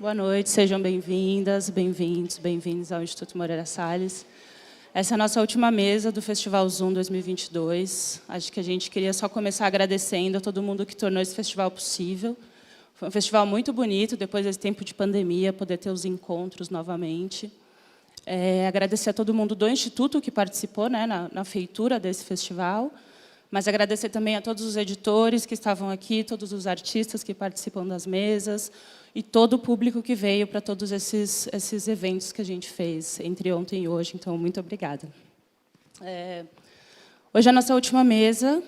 Boa noite, sejam bem-vindas, bem-vindos, bem-vindos ao Instituto Moreira Salles. Essa é a nossa última mesa do Festival Zoom 2022. Acho que a gente queria só começar agradecendo a todo mundo que tornou esse festival possível. Foi um festival muito bonito, depois desse tempo de pandemia, poder ter os encontros novamente. Agradecer a todo mundo do Instituto que participou, né, na feitura desse festival, mas agradecer também a todos os editores que estavam aqui, todos os artistas que participam das mesas, e todo o público que veio para todos esses eventos que a gente fez entre ontem e hoje. Então, muito obrigada. Hoje é a nossa última mesa,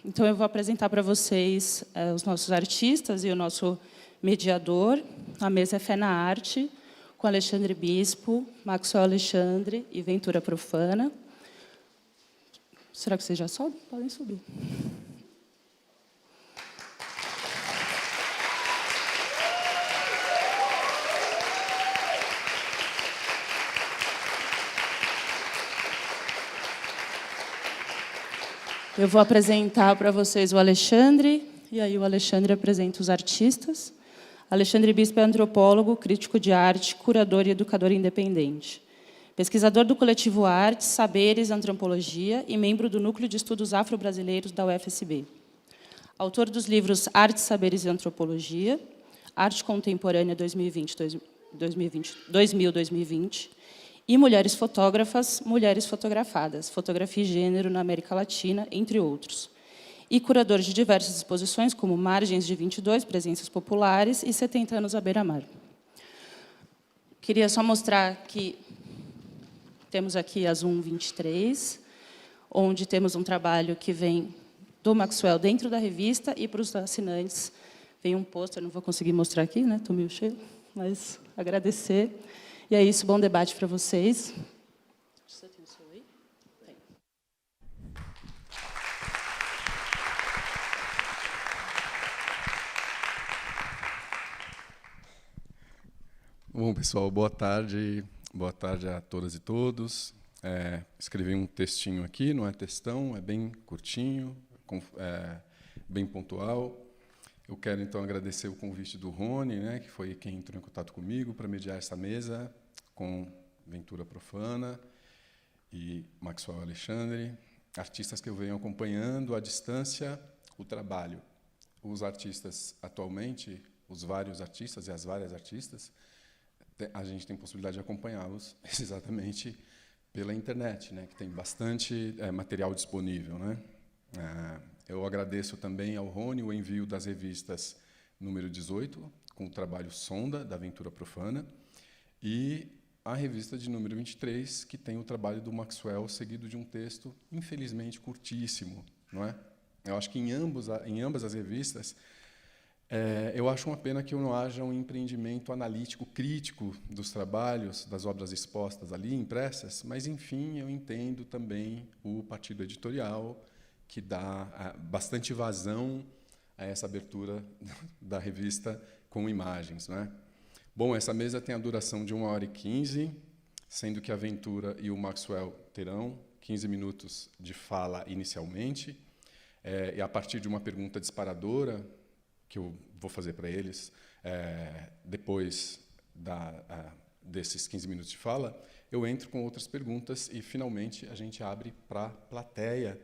então eu vou apresentar para vocês os nossos artistas e o nosso mediador. A mesa é Fé na Arte, com Alexandre Bispo, Maxwell Alexandre e Ventura Profana. Será que vocês já sobem? Podem subir. Eu vou apresentar para vocês o Alexandre, e aí o Alexandre apresenta os artistas. Alexandre Bispo é antropólogo, crítico de arte, curador e educador independente. Pesquisador do coletivo Artes, Saberes, Antropologia e membro do Núcleo de Estudos Afro-Brasileiros da UFSB. Autor dos livros Artes, Saberes e Antropologia, Arte Contemporânea 2000-2020, e Mulheres Fotógrafas, Mulheres Fotografadas, Fotografia e Gênero na América Latina, entre outros. E curador de diversas exposições, como Margens de 22, Presenças Populares e 70 anos à Beira-Mar. Queria só mostrar que temos aqui a Zoom 23, onde temos um trabalho que vem do Maxwell dentro da revista, e para os assinantes vem um pôster, não vou conseguir mostrar aqui, né? Estou meio cheio, mas agradecer. E é isso, bom debate para vocês. Você tem o seu aí? Tem. Bom, pessoal, boa tarde. Boa tarde a todas e todos. Escrevi um textinho aqui, não é textão, é bem curtinho, bem pontual. Eu quero, então, agradecer o convite do Rony, né, que foi quem entrou em contato comigo para mediar essa mesa com Ventura Profana e Maxwell Alexandre, artistas que eu venho acompanhando à distância o trabalho. Os artistas, atualmente, os vários artistas e as várias artistas, a gente tem possibilidade de acompanhá-los exatamente pela internet, né, que tem bastante material disponível, né? Eu agradeço também ao Rony o envio das revistas número 18, com o trabalho Sonda, da Ventura Profana, e a revista de número 23, que tem o trabalho do Maxwell, seguido de um texto, infelizmente, curtíssimo, não é? Eu acho que em ambas as revistas, eu acho uma pena que não haja um empreendimento analítico, crítico dos trabalhos, das obras expostas ali, impressas, mas, enfim, eu entendo também o partido editorial, que dá bastante vazão a essa abertura da revista com imagens, não é? Bom, essa mesa tem a duração de 1h15, sendo que a Ventura e o Maxwell terão 15 minutos de fala inicialmente, e a partir de uma pergunta disparadora, que eu vou fazer para eles, depois desses 15 minutos de fala, eu entro com outras perguntas e, finalmente, a gente abre para a plateia.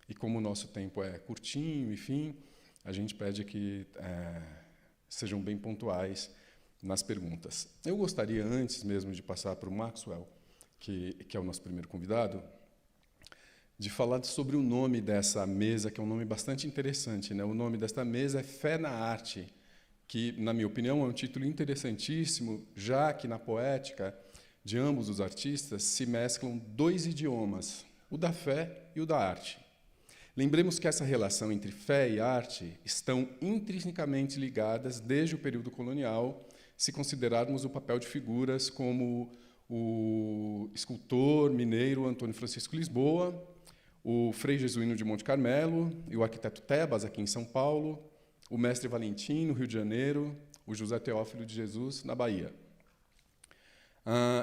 E como o nosso tempo é curtinho, enfim, a gente pede que sejam bem pontuais nas perguntas. Eu gostaria, antes mesmo de passar para o Maxwell, que é o nosso primeiro convidado, de falar sobre o nome dessa mesa, que é um nome bastante interessante, né? O nome desta mesa é Fé na Arte, que, na minha opinião, é um título interessantíssimo, já que na poética de ambos os artistas se mesclam dois idiomas, o da fé e o da arte. Lembremos que essa relação entre fé e arte estão intrinsecamente ligadas desde o período colonial, se considerarmos o papel de figuras como o escultor mineiro Antônio Francisco Lisboa, o Frei Jesuíno de Monte Carmelo e o arquiteto Tebas, aqui em São Paulo, o mestre Valentim, no Rio de Janeiro, o José Teófilo de Jesus, na Bahia.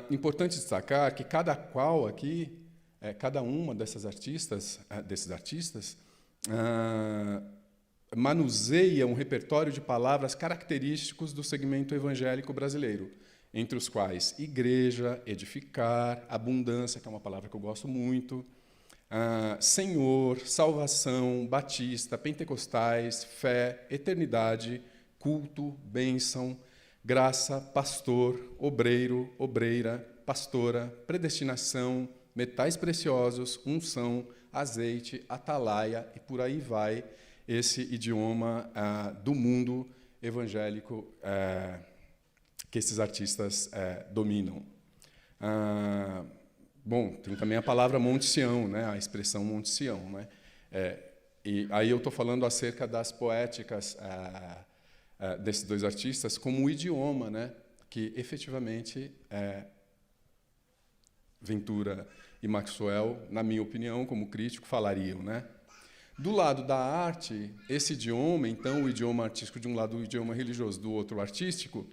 Importante destacar que cada qual aqui, cada uma desses artistas, manuseia um repertório de palavras característicos do segmento evangélico brasileiro, entre os quais igreja, edificar, abundância, que é uma palavra que eu gosto muito, Senhor, salvação, batista, pentecostais, fé, eternidade, culto, bênção, graça, pastor, obreiro, obreira, pastora, predestinação, metais preciosos, unção, azeite, atalaia, e por aí vai esse idioma do mundo evangélico que esses artistas dominam. Bom, tem também a palavra Monte Sião, né, a expressão Monte Sião, né? E aí eu estou falando acerca das poéticas desses dois artistas como o idioma, né, que efetivamente Ventura e Maxwell, na minha opinião, como crítico, falariam, né? Do lado da arte, esse idioma, então, o idioma artístico de um lado, o idioma religioso do outro, o artístico,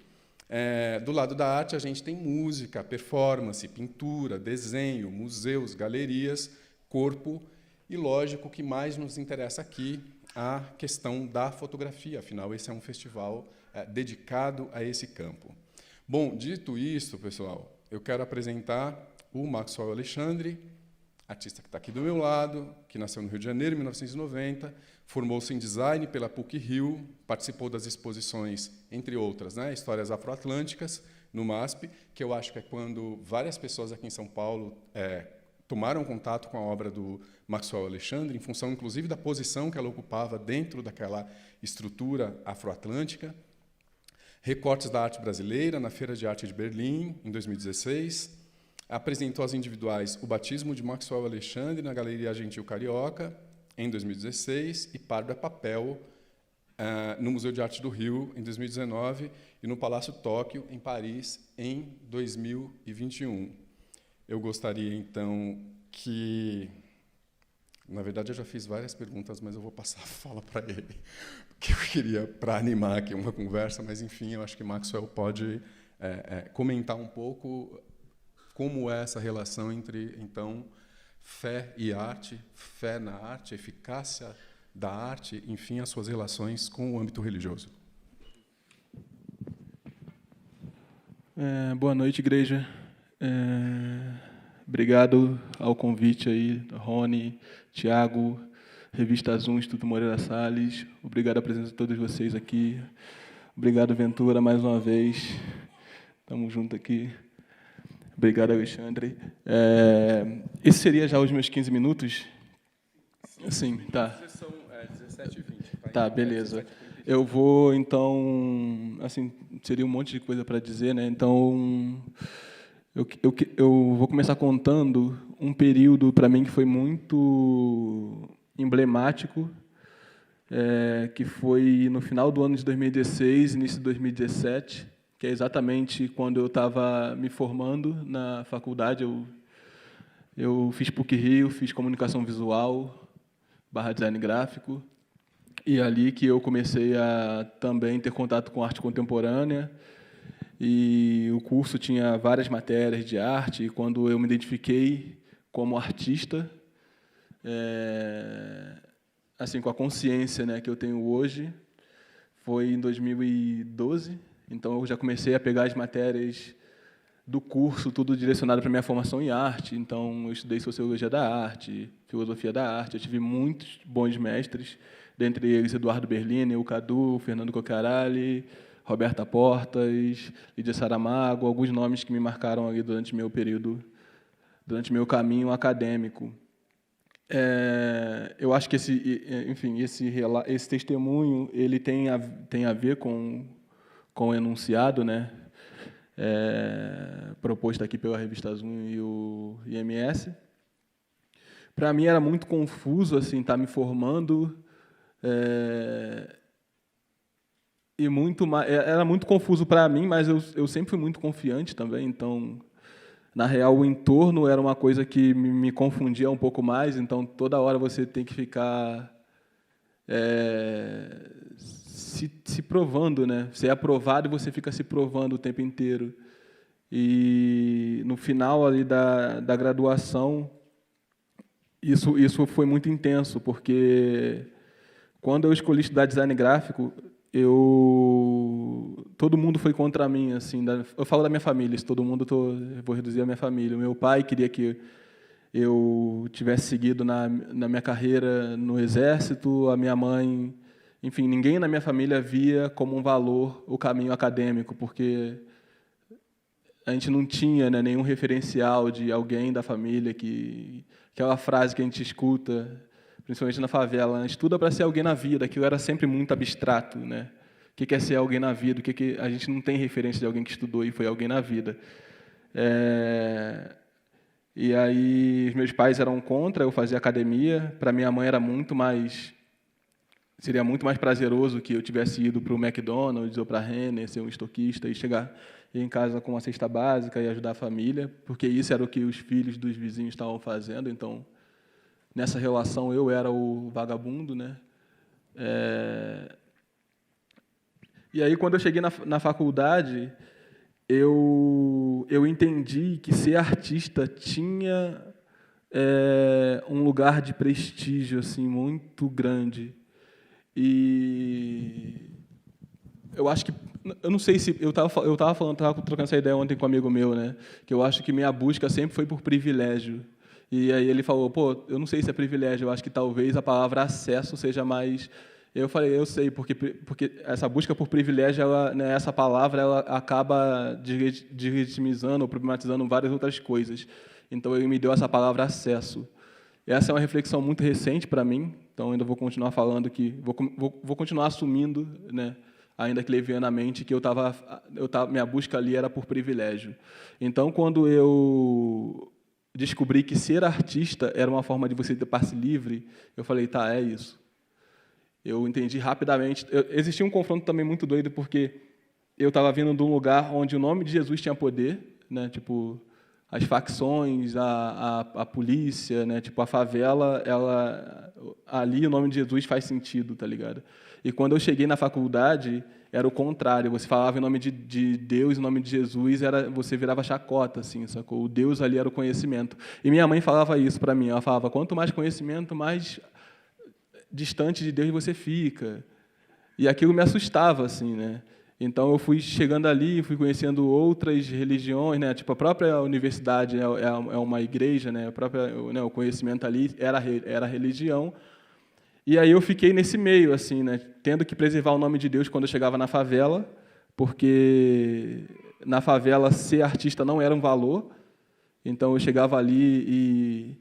do lado da arte a gente tem música, performance, pintura, desenho, museus, galerias, corpo e, lógico, o que mais nos interessa aqui, a questão da fotografia. Afinal, esse é um festival dedicado a esse campo. Bom, dito isso, pessoal, eu quero apresentar o Maxwell Alexandre, artista que está aqui do meu lado, que nasceu no Rio de Janeiro, em 1990, formou-se em design pela PUC-Rio, participou das exposições, entre outras, né, Histórias Afroatlânticas, no MASP, que eu acho que é quando várias pessoas aqui em São Paulo tomaram contato com a obra do Maxwell Alexandre, em função, inclusive, da posição que ela ocupava dentro daquela estrutura afroatlântica. Recortes da arte brasileira, na Feira de Arte de Berlim, em 2016. Apresentou às individuais O Batismo de Maxwell Alexandre, na Galeria Gentil Carioca, em 2016, e Pardo é Papel, no Museu de Arte do Rio, em 2019, e no Palácio Tóquio, em Paris, em 2021. Eu gostaria, então, que... Na verdade, eu já fiz várias perguntas, mas eu vou passar a fala para ele, porque eu queria, para animar aqui uma conversa, mas, enfim, eu acho que Maxwell pode comentar um pouco como é essa relação entre, então, fé e arte, fé na arte, eficácia da arte, enfim, as suas relações com o âmbito religioso. Boa noite, igreja. Obrigado ao convite aí, Rony, Tiago, Revista Zoom, Instituto Moreira Salles. Obrigado à presença de todos vocês aqui. Obrigado, Ventura, mais uma vez. Estamos juntos aqui. Obrigado, Alexandre. Esse seria já os meus 15 minutos? Sim, tá. São 17h20. Tá, beleza. Eu vou, então, assim, seria um monte de coisa para dizer, né? Então, eu vou começar contando um período, para mim, que foi muito emblemático, que foi no final do ano de 2016, início de 2017, que é exatamente quando eu estava me formando na faculdade. Eu fiz PUC-Rio, fiz comunicação visual, /design gráfico, e ali que eu comecei a também ter contato com arte contemporânea, e o curso tinha várias matérias de arte, e quando eu me identifiquei como artista, assim, com a consciência, né, que eu tenho hoje, foi em 2012. Então, eu já comecei a pegar as matérias do curso, tudo direcionado para a minha formação em arte. Então, eu estudei Sociologia da Arte, Filosofia da Arte. Eu tive muitos bons mestres, dentre eles Eduardo Berlini, o Cadu, Fernando Coccaralli, Roberta Portas, Lídia Saramago, alguns nomes que me marcaram ali durante meu período, durante meu caminho acadêmico. Eu acho que esse testemunho ele tem a ver com o enunciado, né, proposto aqui pela Revista Zoom e o IMS. Para mim era muito confuso, assim, estar me formando, e era muito confuso para mim, mas eu sempre fui muito confiante também. Então, na real, o entorno era uma coisa que me confundia um pouco mais. Então, toda hora você tem que ficar se provando, né? Você é aprovado e você fica se provando o tempo inteiro. E no final ali da graduação, isso foi muito intenso, porque quando eu escolhi estudar design gráfico, todo mundo foi contra mim, assim. Eu falo da minha família, eu vou reduzir a minha família. O meu pai queria que eu tivesse seguido na minha carreira no Exército, a minha mãe, enfim, ninguém na minha família via como um valor o caminho acadêmico, porque a gente não tinha, né, nenhum referencial de alguém da família aquela frase que a gente escuta, principalmente na favela, né, estuda para ser alguém na vida, aquilo era sempre muito abstrato, né? O que é ser alguém na vida? A gente não tem referência de alguém que estudou e foi alguém na vida. E aí, os meus pais eram contra eu fazer academia. Para minha mãe seria muito mais prazeroso que eu tivesse ido para o McDonald's ou para a Renner, ser um estoquista e chegar em casa com uma cesta básica e ajudar a família, porque isso era o que os filhos dos vizinhos estavam fazendo. Então, nessa relação, eu era o vagabundo, né? E aí, quando eu cheguei na faculdade, eu entendi que ser artista tinha um lugar de prestígio assim muito grande. E eu acho que, eu não sei se eu estava trocando essa ideia ontem com um amigo meu, né? Que eu acho que minha busca sempre foi por privilégio. E aí ele falou, pô, eu não sei se é privilégio, eu acho que talvez a palavra acesso seja mais. Eu falei, eu sei, porque essa busca por privilégio, né, essa palavra, ela acaba deslegitimizando ou problematizando várias outras coisas. Então, ele me deu essa palavra acesso. Essa é uma reflexão muito recente para mim, então ainda vou continuar falando vou continuar assumindo, né, ainda que levianamente, que minha busca ali era por privilégio. Então, quando eu descobri que ser artista era uma forma de você ter passe livre, eu falei, tá, é isso. Eu entendi rapidamente. Existia um confronto também muito doido, porque eu estava vindo de um lugar onde o nome de Jesus tinha poder, né? Tipo, as facções, a polícia, né? Tipo, a favela, ali o nome de Jesus faz sentido, tá ligado? E quando eu cheguei na faculdade, era o contrário. Você falava em nome de Deus, em nome de Jesus, você virava chacota, assim, sacou? O Deus ali era o conhecimento. E minha mãe falava isso para mim. Ela falava, quanto mais conhecimento, mais distante de Deus você fica. E aquilo me assustava, assim, né? Então, eu fui chegando ali, fui conhecendo outras religiões, né? Tipo, a própria universidade é uma igreja, né? O conhecimento ali era religião. E aí eu fiquei nesse meio, assim, né? Tendo que preservar o nome de Deus quando eu chegava na favela, porque na favela ser artista não era um valor. Então, eu chegava ali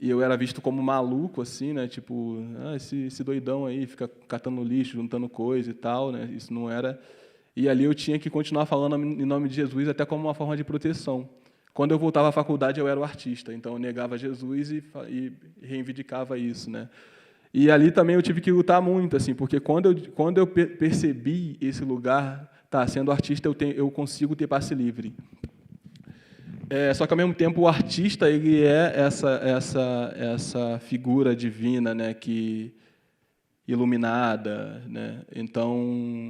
e eu era visto como maluco, assim, né? Tipo, esse doidão aí fica catando lixo, juntando coisa e tal, né? Isso não era. E ali eu tinha que continuar falando em nome de Jesus, até como uma forma de proteção. Quando eu voltava à faculdade, eu era o artista, então eu negava Jesus e reivindicava isso, né? E ali também eu tive que lutar muito, assim, porque quando eu percebi esse lugar, tá, sendo artista eu consigo ter passe livre. Só que, ao mesmo tempo, o artista ele é essa figura divina, né, iluminada, né? Então,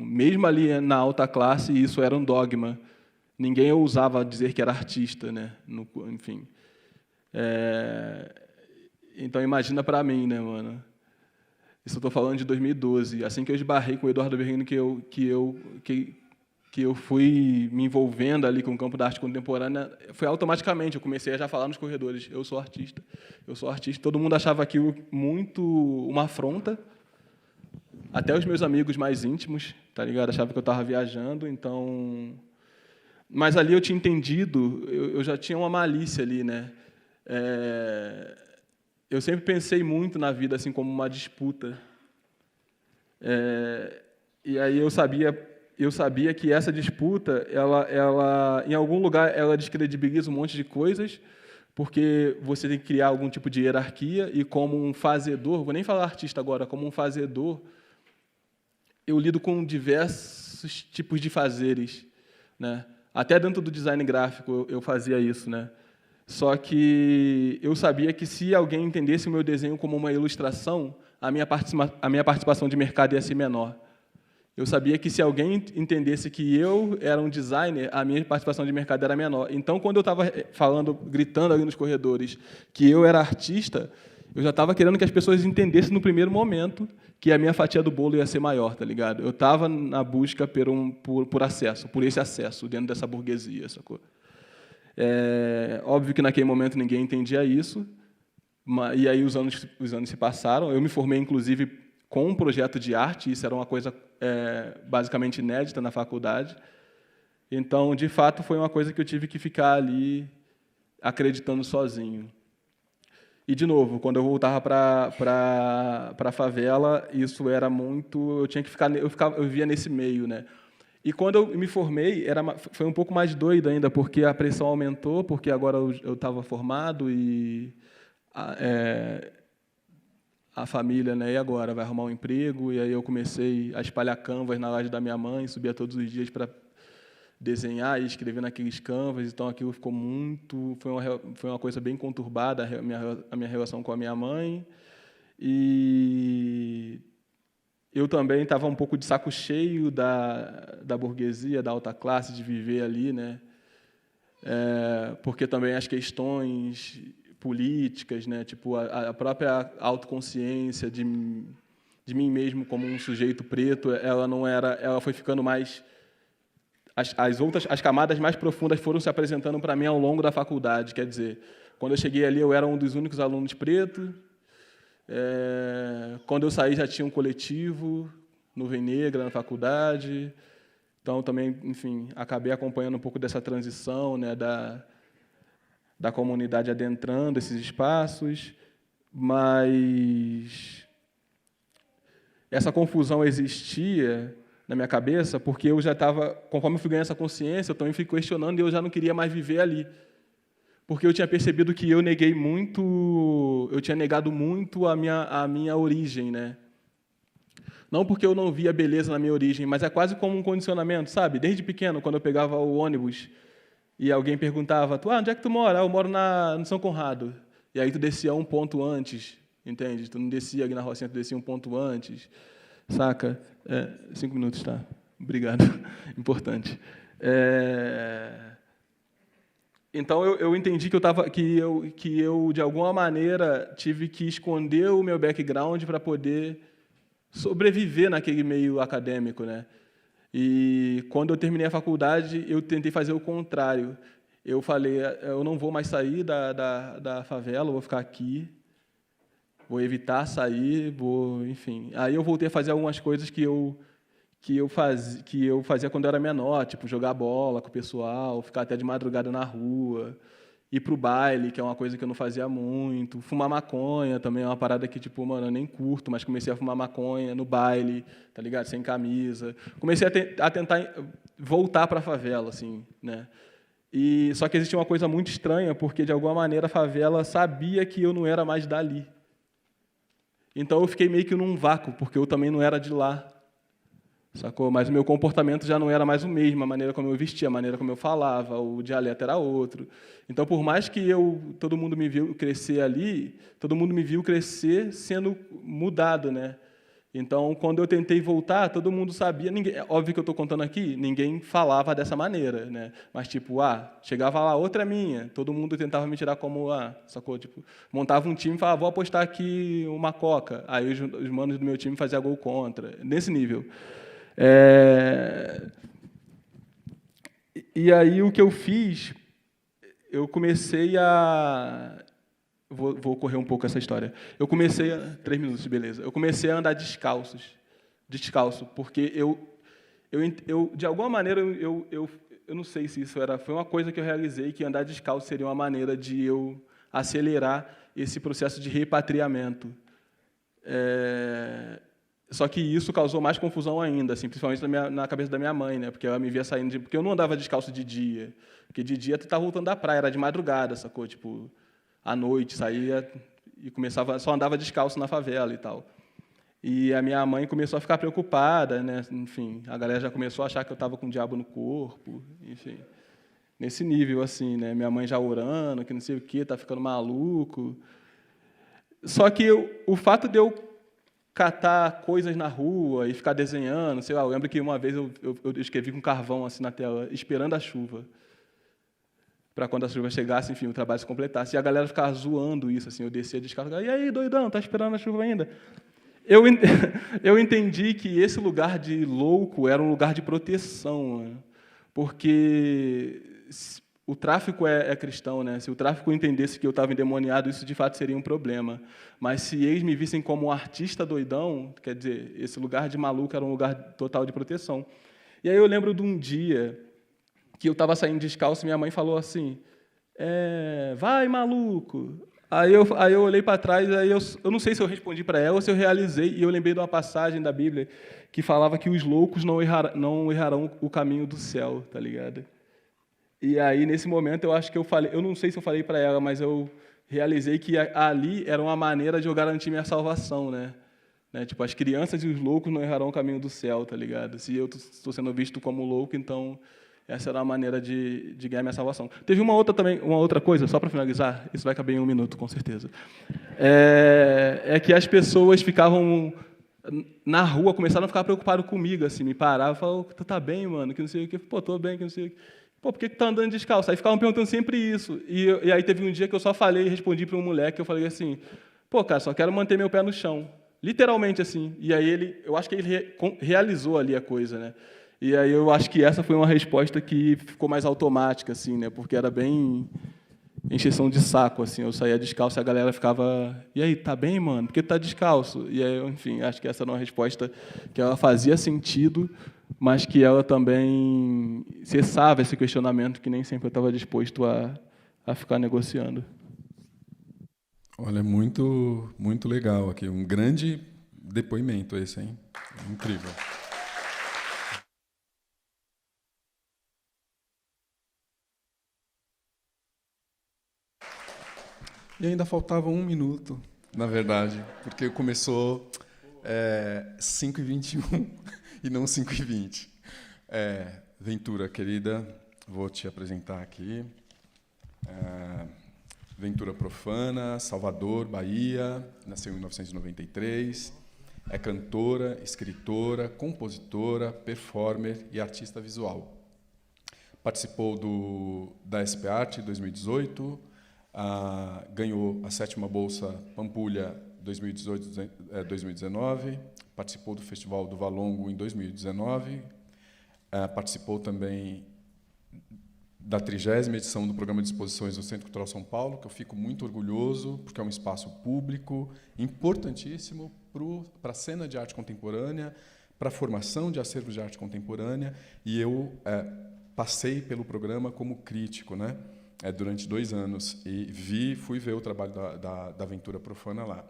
mesmo ali na alta classe, isso era um dogma. Ninguém ousava dizer que era artista, né? Enfim. Então, imagina para mim, né, mano? Isso eu estou falando de 2012. Assim que eu esbarrei com o Eduardo Berrino, que eu fui me envolvendo ali com o campo da arte contemporânea, foi automaticamente, eu comecei a já falar nos corredores, eu sou artista. Todo mundo achava aquilo muito uma afronta, até os meus amigos mais íntimos, tá ligado? Achavam que eu estava viajando, então... Mas ali eu tinha entendido, eu já tinha uma malícia ali, né? Eu sempre pensei muito na vida assim como uma disputa. E aí eu sabia que essa disputa, ela em algum lugar, ela descredibiliza um monte de coisas, porque você tem que criar algum tipo de hierarquia, e como um fazedor, vou nem falar artista agora, como um fazedor, eu lido com diversos tipos de fazeres, né? Até dentro do design gráfico eu fazia isso, né? Só que eu sabia que se alguém entendesse o meu desenho como uma ilustração, a minha participação de mercado ia ser menor. Eu sabia que se alguém entendesse que eu era um designer, a minha participação de mercado era menor. Então, quando eu estava gritando ali nos corredores que eu era artista, Eu já estava querendo que as pessoas entendessem no primeiro momento que a minha fatia do bolo ia ser maior, tá ligado? Eu estava na busca por acesso, por esse acesso dentro dessa burguesia, sacou? Óbvio que naquele momento ninguém entendia isso, e aí os anos se passaram. Eu me formei, inclusive, com um projeto de arte, isso era uma coisa basicamente inédita na faculdade. Então, de fato, foi uma coisa que eu tive que ficar ali acreditando sozinho. E, de novo, quando eu voltava para a favela, isso era muito... Eu tinha que ficar... Eu vivia nesse meio, né? E, quando eu me formei, foi um pouco mais doido ainda, porque a pressão aumentou, porque agora eu estava formado e a família, né? E agora? Vai arrumar um emprego? E aí eu comecei a espalhar canvas na laje da minha mãe, subia todos os dias para desenhar e escrever naqueles canvas, então aquilo ficou muito... Foi uma coisa bem conturbada, a minha relação com a minha mãe. E eu também estava um pouco de saco cheio da burguesia, da alta classe, de viver ali, né? Porque também as questões políticas, né? Tipo, a própria autoconsciência de mim mesmo como um sujeito preto, ela foi ficando mais... As camadas mais profundas foram se apresentando para mim ao longo da faculdade. Quer dizer, quando eu cheguei ali, eu era um dos únicos alunos pretos. Quando eu saí, já tinha um coletivo, Nuvem Negra, na faculdade. Então, também, enfim, acabei acompanhando um pouco dessa transição, né, da comunidade adentrando esses espaços. Mas essa confusão existia na minha cabeça, porque eu já estava, conforme eu fui ganhando essa consciência, eu também fui questionando e eu já não queria mais viver ali. Porque eu tinha percebido que eu tinha negado muito a minha origem, né? Não porque eu não via beleza na minha origem, mas é quase como um condicionamento, sabe? Desde pequeno, quando eu pegava o ônibus e alguém perguntava, onde é que tu mora? Eu moro no São Conrado. E aí tu descia um ponto antes, entende? Tu não descia aqui na Rocinha, tu descia um ponto antes. Saca? 5 minutos, tá? Obrigado. Importante. Então, eu entendi que eu, de alguma maneira, tive que esconder o meu background para poder sobreviver naquele meio acadêmico, né? E, quando eu terminei a faculdade, eu tentei fazer o contrário. Eu falei, eu não vou mais sair da favela, eu vou ficar aqui. Vou evitar sair, enfim. Aí eu voltei a fazer algumas coisas que eu fazia quando eu era menor, tipo jogar bola com o pessoal, ficar até de madrugada na rua, ir pro baile, que é uma coisa que eu não fazia muito, fumar maconha também é uma parada que, tipo, mano, eu nem curto, mas comecei a fumar maconha no baile, tá ligado? Sem camisa. Comecei a tentar voltar para a favela, assim, né? E só que existia uma coisa muito estranha, porque de alguma maneira a favela sabia que eu não era mais dali. Então, eu fiquei meio que num vácuo, porque eu também não era de lá, sacou? Mas o meu comportamento já não era mais o mesmo, a maneira como eu vestia, a maneira como eu falava, o dialeto era outro. Então, por mais que todo mundo me viu crescer ali, todo mundo me viu crescer sendo mudado, né? Então, quando eu tentei voltar, todo mundo sabia, óbvio que eu estou contando aqui, ninguém falava dessa maneira, né? Mas, tipo, chegava lá, outra minha, todo mundo tentava me tirar como, sacou? Tipo, montava um time e falava, vou apostar aqui uma coca. Aí os manos do meu time faziam gol contra, nesse nível. E aí, o que eu fiz, eu comecei a... Vou correr um pouco essa história. 3 minutos, beleza. Eu comecei a andar descalço, porque eu de alguma maneira, eu não sei se isso foi uma coisa que eu realizei, que andar descalço seria uma maneira de eu acelerar esse processo de repatriamento. Só que isso causou mais confusão ainda, assim, principalmente na cabeça da minha mãe, né? Porque ela me via saindo porque eu não andava descalço de dia, porque de dia tu tá voltando da praia, era de madrugada, sacou? Tipo, à noite, saía e só andava descalço na favela e tal. E a minha mãe começou a ficar preocupada, né? Enfim, a galera já começou a achar que eu estava com o diabo no corpo, enfim. Nesse nível, assim, né? Minha mãe já orando, que não sei o quê, tá ficando maluco. Só que o fato de eu catar coisas na rua e ficar desenhando, sei lá, eu lembro que uma vez eu escrevi com carvão assim na tela, esperando a chuva. para quando a chuva chegasse, enfim, o trabalho se completasse. E a galera ficava zoando isso, assim, eu descia descalço, e aí, doidão, tá esperando a chuva ainda? Eu entendi que esse lugar de louco era um lugar de proteção, né? Porque o tráfico é cristão, né? Se o tráfico entendesse que eu estava endemoniado, isso de fato seria um problema. Mas se eles me vissem como um artista doidão, quer dizer, esse lugar de maluco era um lugar total de proteção. E aí eu lembro de um dia que eu estava saindo descalço e minha mãe falou assim, vai, maluco. Aí eu olhei para trás, aí eu não sei se eu respondi para ela ou se eu realizei, e eu lembrei de uma passagem da Bíblia que falava que os loucos não errarão o caminho do céu, tá ligado? E aí, nesse momento, eu acho que eu falei, eu não sei se eu falei para ela, mas eu realizei que ali era uma maneira de eu garantir minha salvação, né? Tipo, as crianças e os loucos não errarão o caminho do céu, tá ligado? Se eu estou sendo visto como louco, então essa era a maneira de ganhar minha salvação. Teve uma outra coisa, só para finalizar, isso vai caber em 1 minuto, com certeza. É que as pessoas ficavam na rua, começaram a ficar preocupadas comigo, assim, me paravam, falavam, tu tá bem, mano, que não sei o quê, pô, tô bem, que não sei o quê. Pô, por que tu tá andando descalço? Aí ficavam perguntando sempre isso. E aí teve um dia que eu só falei e respondi para um moleque, eu falei assim, pô, cara, só quero manter meu pé no chão. Literalmente assim. E aí eu acho que ele realizou ali a coisa, né? E aí eu acho que essa foi uma resposta que ficou mais automática, assim, né? Porque era bem encheção de saco, assim. Eu saía descalço e a galera ficava, e aí, tá bem, mano? Por que tu tá descalço? E aí, enfim, acho que essa era uma resposta que ela fazia sentido, mas que ela também cessava esse questionamento que nem sempre eu estava disposto a ficar negociando. Olha, muito, muito legal aqui. Um grande depoimento esse, hein? Incrível. E ainda faltava 1 minuto, na verdade, porque começou 5h21 e não 5h20. Ventura, querida, vou te apresentar aqui. Ventura Profana, Salvador, Bahia, nasceu em 1993, é cantora, escritora, compositora, performer e artista visual. Participou da SP Arte em 2018, ganhou a 7ª Bolsa Pampulha 2018-2019, participou do Festival do Valongo em 2019, participou também da 30ª edição do Programa de Exposições do Centro Cultural São Paulo, que eu fico muito orgulhoso, porque é um espaço público importantíssimo para a cena de arte contemporânea, para a formação de acervos de arte contemporânea, e eu passei pelo programa como crítico, né, durante 2 anos, e fui ver o trabalho da Ventura Profana lá.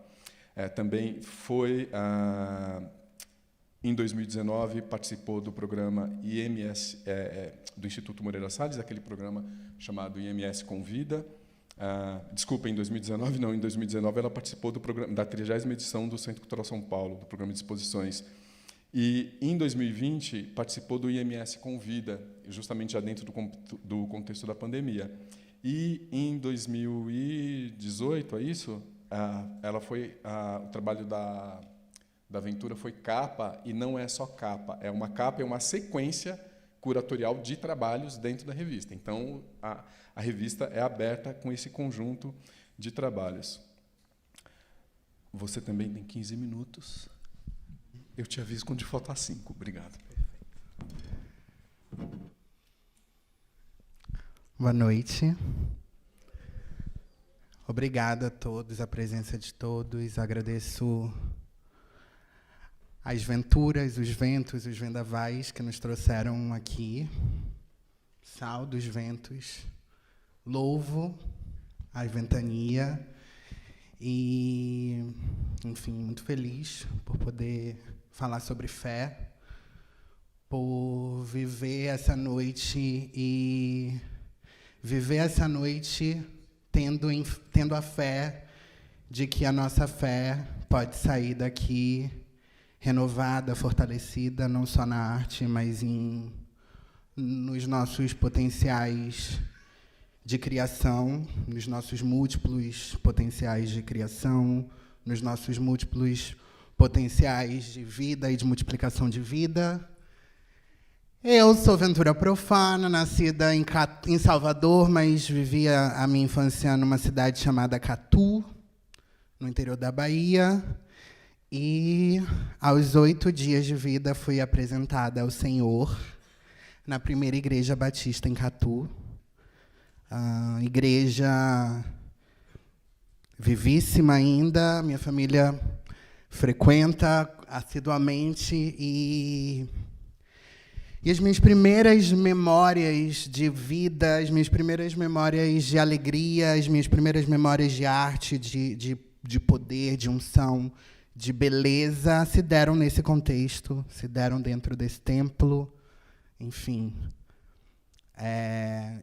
Também foi... Em 2019, participou do programa IMS, do Instituto Moreira Salles, aquele programa chamado IMS Convida. Desculpa, em 2019 não, em 2019 ela participou do programa, da 30ª edição do Centro Cultural São Paulo, do programa de exposições. E, em 2020, participou do IMS Convida, justamente já dentro do contexto da pandemia. E, em 2018, ela foi, o trabalho da Ventura foi capa, e não é só capa, é uma sequência curatorial de trabalhos dentro da revista. Então, a revista é aberta com esse conjunto de trabalhos. Você também tem 15 minutos. Eu te aviso quando faltar 5. Obrigado. Boa noite. Obrigado a todos, a presença de todos. Agradeço as venturas, os ventos, os vendavais que nos trouxeram aqui. Saldo os ventos. Louvo a ventania. E, enfim, muito feliz por poder falar sobre fé, por viver essa noite e viver essa noite tendo a fé de que a nossa fé pode sair daqui renovada, fortalecida, não só na arte, mas nos nossos potenciais de criação, nos nossos múltiplos potenciais de criação, nos nossos múltiplos potenciais de vida e de multiplicação de vida. Eu sou Ventura Profana, nascida em Salvador, mas vivia a minha infância numa cidade chamada Catu, no interior da Bahia. E, aos 8 dias de vida, fui apresentada ao Senhor na primeira igreja batista em Catu. A igreja vivíssima ainda, minha família frequenta assiduamente, e as minhas primeiras memórias de vida, as minhas primeiras memórias de alegria, as minhas primeiras memórias de arte, de poder, de unção, de beleza, se deram nesse contexto, se deram dentro desse templo. Enfim,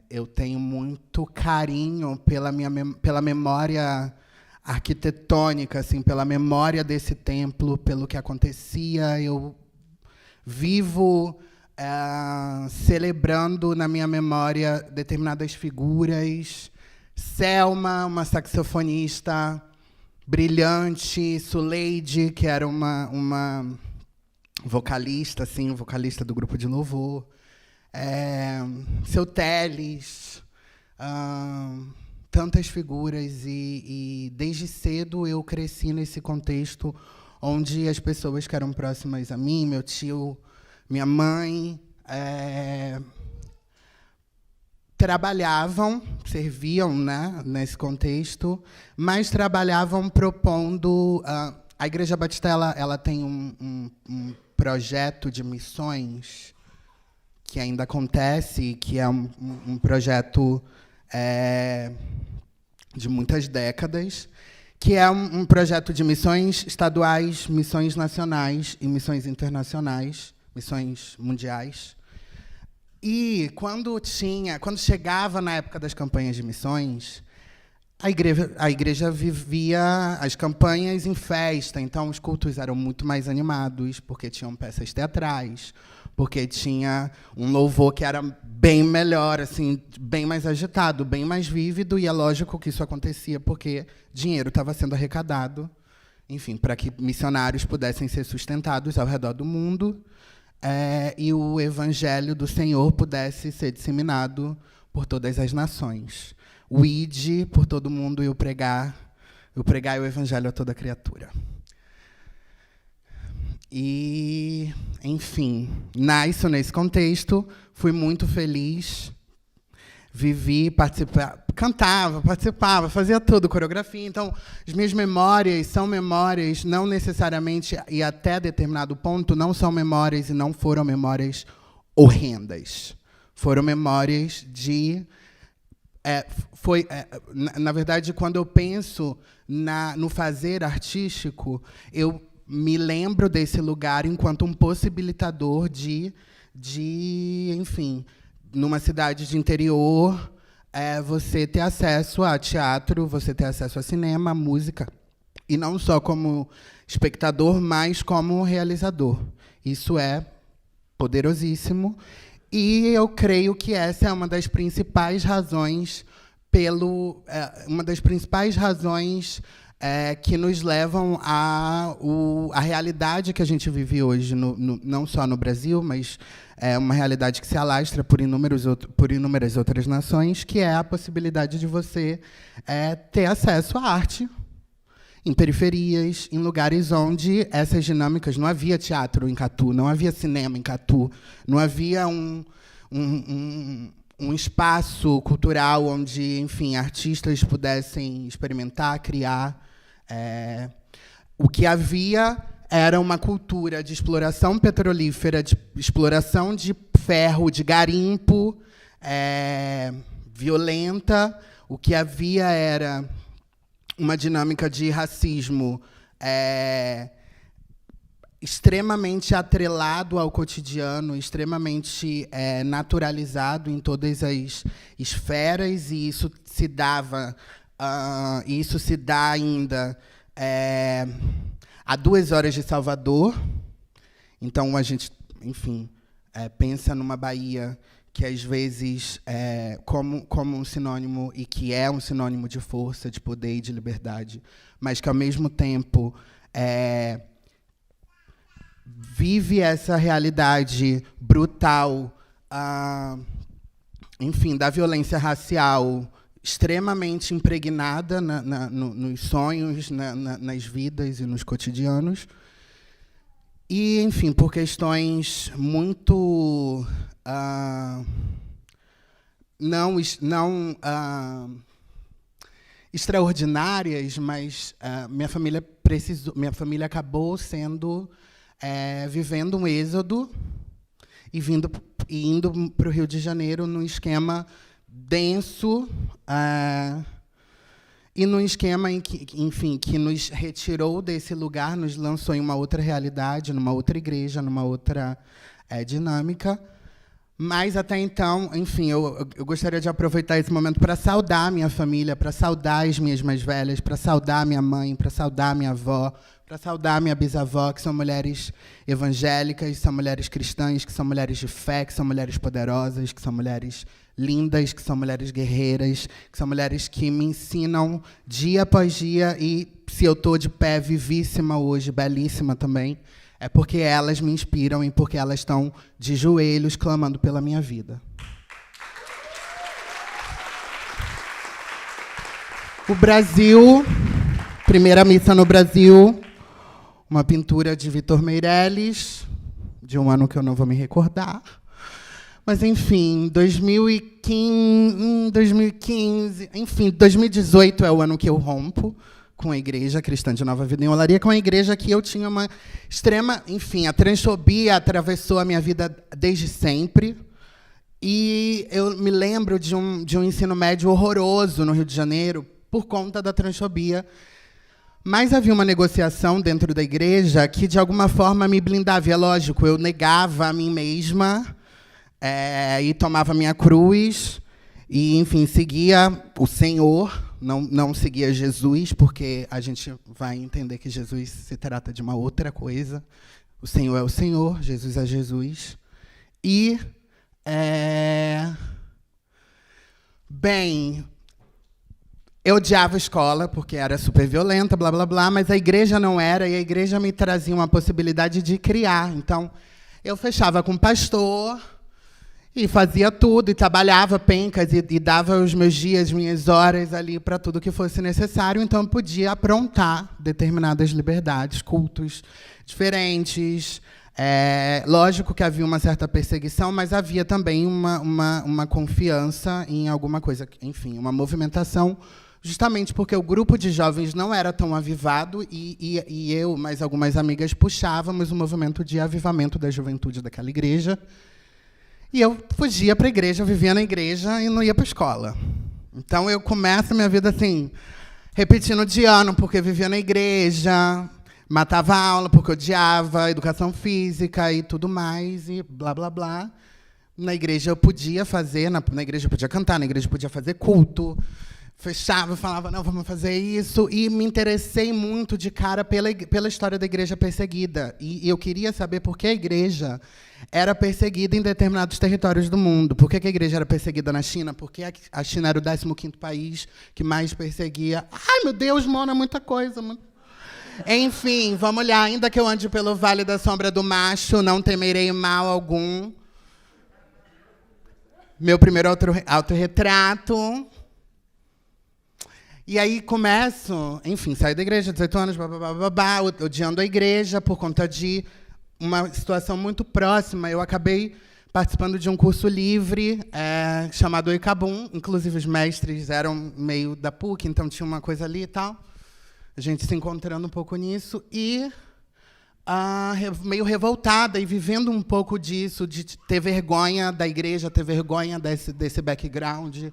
eu tenho muito carinho pela memória arquitetônica, assim, pela memória desse templo, pelo que acontecia. Eu vivo celebrando na minha memória determinadas figuras. Selma, uma saxofonista brilhante, Suleide, que era uma vocalista, assim, vocalista do grupo de louvor, Seu Teles, tantas figuras, e desde cedo eu cresci nesse contexto onde as pessoas que eram próximas a mim, meu tio, minha mãe, trabalhavam, serviam, né, nesse contexto, mas trabalhavam propondo... a Igreja Batista ela tem um projeto de missões que ainda acontece, que é um projeto de muitas décadas, que é um projeto de missões estaduais, missões nacionais e missões internacionais, missões mundiais. E quando chegava na época das campanhas de missões, a igreja vivia as campanhas em festa, então os cultos eram muito mais animados, porque tinham peças teatrais, porque tinha um louvor que era bem melhor, assim, bem mais agitado, bem mais vívido, e é lógico que isso acontecia porque dinheiro estava sendo arrecadado, enfim, para que missionários pudessem ser sustentados ao redor do mundo, e o evangelho do Senhor pudesse ser disseminado por todas as nações. O ide por todo mundo e o pregar o evangelho a toda criatura. E, enfim, nasço nesse contexto, fui muito feliz, vivi, cantava, participava, fazia tudo, coreografia. Então, as minhas memórias são memórias, não necessariamente, e até determinado ponto, não são memórias e não foram memórias horrendas. Foram memórias de... na verdade, quando eu penso no fazer artístico, eu me lembro desse lugar enquanto um possibilitador de enfim, numa cidade de interior, você ter acesso a teatro, você ter acesso a cinema, a música, e não só como espectador, mas como realizador. Isso é poderosíssimo, e eu creio que essa é uma das principais razões que nos levam à realidade que a gente vive hoje, não só no Brasil, mas uma realidade que se alastra por inúmeras outras nações, que é a possibilidade de você ter acesso à arte em periferias, em lugares onde essas dinâmicas... Não havia teatro em Catu, não havia cinema em Catu, não havia um espaço cultural onde, enfim, artistas pudessem experimentar, criar. O que havia era uma cultura de exploração petrolífera, de exploração de ferro, de garimpo, violenta. O que havia era uma dinâmica de racismo extremamente atrelado ao cotidiano, extremamente naturalizado em todas as esferas, e isso se dava, isso se dá ainda a 2 horas de Salvador. Então a gente, enfim, pensa numa Bahia que às vezes como um sinônimo, e que é um sinônimo de força, de poder e de liberdade, mas que ao mesmo tempo vive essa realidade brutal, enfim, da violência racial extremamente impregnada nos sonhos, nas vidas e nos cotidianos. E, enfim, por questões muito não extraordinárias, mas minha família acabou vivendo um êxodo e indo para o Rio de Janeiro num esquema denso, e num esquema em que, enfim, que nos retirou desse lugar, nos lançou em uma outra realidade, numa outra igreja, numa outra dinâmica. Mas, até então, enfim, eu gostaria de aproveitar esse momento para saudar a minha família, para saudar as minhas mais velhas, para saudar a minha mãe, para saudar a minha avó, para saudar a minha bisavó, que são mulheres evangélicas, são mulheres cristãs, que são mulheres de fé, que são mulheres poderosas, que são mulheres lindas, que são mulheres guerreiras, que são mulheres que me ensinam dia após dia, e se eu estou de pé vivíssima hoje, belíssima também, é porque elas me inspiram e porque elas estão de joelhos clamando pela minha vida. O Brasil, primeira missa no Brasil, uma pintura de Vitor Meirelles, de um ano que eu não vou me recordar. Mas, enfim, 2015, enfim, 2018 é o ano que eu rompo com a Igreja Cristã de Nova Vida em Olaria, com a igreja que eu tinha uma extrema... Enfim, a transfobia atravessou a minha vida desde sempre. E eu me lembro de um ensino médio horroroso no Rio de Janeiro por conta da transfobia. Mas havia uma negociação dentro da igreja que, de alguma forma, me blindava. É lógico, eu negava a mim mesma e tomava minha cruz e, enfim, seguia o Senhor, não seguia Jesus, porque a gente vai entender que Jesus se trata de uma outra coisa. O Senhor é o Senhor, Jesus é Jesus. E, bem, eu odiava a escola, porque era super violenta, blá, blá, blá, mas a igreja não era, e a igreja me trazia uma possibilidade de criar. Então, eu fechava com o pastor e fazia tudo, e trabalhava pencas, e dava os meus dias, minhas horas ali para tudo que fosse necessário. Então, eu podia aprontar determinadas liberdades, cultos diferentes. Lógico que havia uma certa perseguição, mas havia também uma confiança em alguma coisa, enfim, uma movimentação, justamente porque o grupo de jovens não era tão avivado, e eu, mais algumas amigas, puxávamos o movimento de avivamento da juventude daquela igreja. E eu fugia para a igreja, vivia na igreja e não ia para a escola. Então, eu começo a minha vida assim, repetindo de ano, porque vivia na igreja, matava a aula porque odiava educação física e tudo mais, e blá, blá, blá. Na igreja eu podia fazer, na igreja eu podia cantar, na igreja eu podia fazer culto. Fechava, falava, não, vamos fazer isso. E me interessei muito de cara pela história da igreja perseguida. E eu queria saber por que a igreja era perseguida em determinados territórios do mundo. Por que a igreja era perseguida na China? Porque a China era o 15º país que mais perseguia. Ai, meu Deus, Mona, muita coisa. Enfim, vamos olhar. Ainda que eu ande pelo vale da sombra do macho, não temerei mal algum. Meu primeiro autorretrato. E aí começo, enfim, saio da igreja, 18 anos, odiando a igreja por conta de uma situação muito próxima. Eu acabei participando de um curso livre chamado Oicabum. Inclusive, os mestres eram meio da PUC, então tinha uma coisa ali e tal. A gente se encontrando um pouco nisso. E meio revoltada e vivendo um pouco disso, de ter vergonha da igreja, ter vergonha desse background.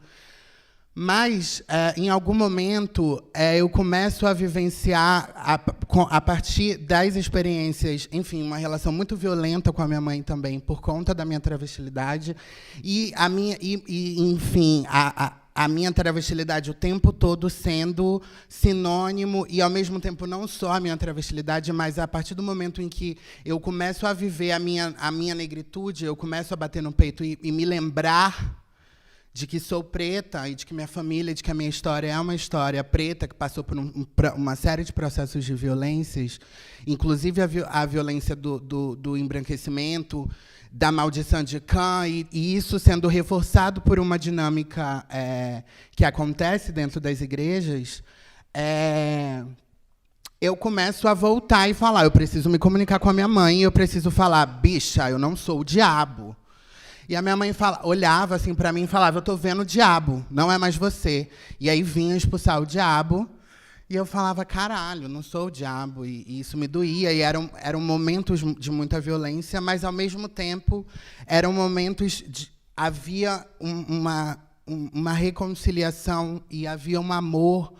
Mas, em algum momento, eu começo a vivenciar, a partir das experiências, enfim, uma relação muito violenta com a minha mãe também, por conta da minha travestilidade. E, enfim, a minha travestilidade o tempo todo sendo sinônimo, e, ao mesmo tempo, não só a minha travestilidade, mas a partir do momento em que eu começo a viver a minha negritude, eu começo a bater no peito e me lembrar de que sou preta e de que minha família, de que a minha história é uma história preta que passou por uma série de processos de violências, inclusive a violência do embranquecimento, da maldição de Cã, e isso sendo reforçado por uma dinâmica que acontece dentro das igrejas, eu começo a voltar e falar, eu preciso me comunicar com a minha mãe, eu preciso falar, bicha, eu não sou o diabo. E a minha mãe olhava assim para mim e falava, eu estou vendo o diabo, não é mais você. E aí vinha expulsar o diabo, e eu falava, caralho, não sou o diabo. E isso me doía, e eram momentos de muita violência, mas, ao mesmo tempo, eram momentos havia uma reconciliação e havia um amor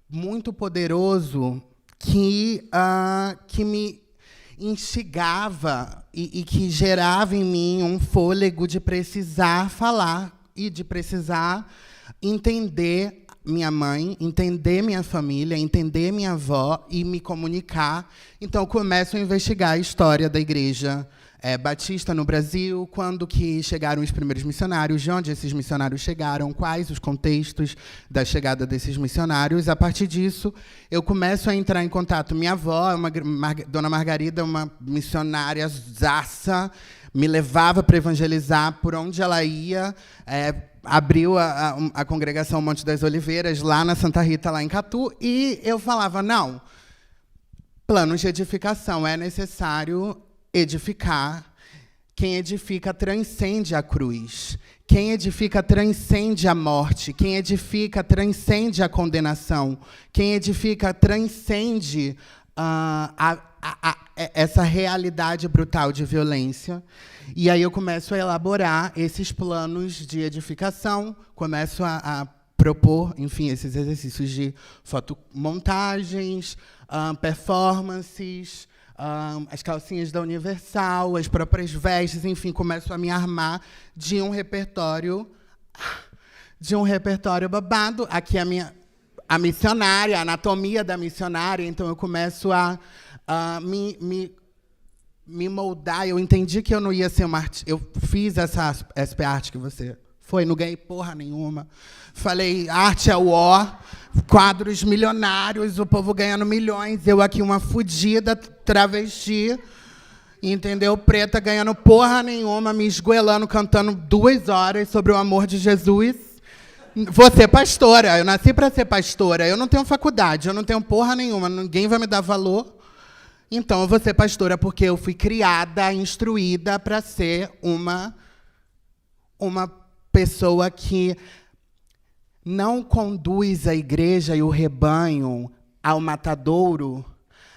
muito poderoso que me instigava e que gerava em mim um fôlego de precisar falar e de precisar entender minha mãe, entender minha família, entender minha avó e me comunicar. Então, eu começo a investigar a história da Igreja Batista no Brasil, quando que chegaram os primeiros missionários, de onde esses missionários chegaram, quais os contextos da chegada desses missionários. A partir disso, eu começo a entrar em contato. Minha avó, Dona Margarida, uma missionária zaça, me levava para evangelizar por onde ela ia, abriu a congregação Monte das Oliveiras, lá na Santa Rita, lá em Catu, e eu falava, não, planos de edificação, é necessário edificar. Quem edifica transcende a cruz. Quem edifica transcende a morte. Quem edifica transcende a condenação. Quem edifica transcende essa realidade brutal de violência. E aí eu começo a elaborar esses planos de edificação, começo a propor, enfim, esses exercícios de fotomontagens, performances, as calcinhas da Universal, as próprias vestes, enfim, começo a me armar de um repertório babado. Aqui a missionária, a anatomia da missionária, então eu começo a me moldar. Eu entendi que eu não ia ser uma artista. Eu fiz essa SP Arte que você foi, não ganhei porra nenhuma. Falei, arte é o ó, quadros milionários, o povo ganhando milhões, eu aqui uma fudida, travesti, entendeu? Preta, ganhando porra nenhuma, me esgoelando, cantando 2 horas sobre o amor de Jesus. Vou ser pastora, eu nasci para ser pastora, eu não tenho faculdade, eu não tenho porra nenhuma, ninguém vai me dar valor. Então, eu vou ser pastora porque eu fui criada, instruída para ser uma pessoa que não conduz a igreja e o rebanho ao matadouro,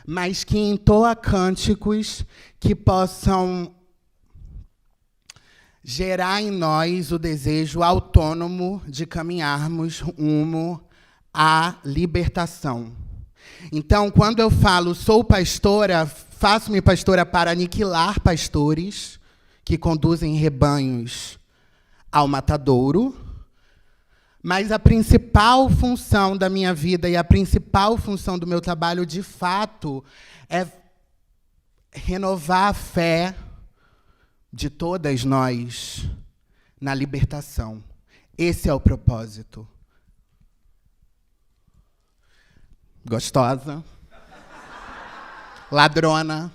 mas que entoa cânticos que possam gerar em nós o desejo autônomo de caminharmos rumo à libertação. Então, quando eu falo sou pastora, faço-me pastora para aniquilar pastores que conduzem rebanhos ao matadouro, mas a principal função da minha vida e a principal função do meu trabalho, de fato, é renovar a fé de todas nós na libertação. Esse é o propósito. Gostosa, ladrona,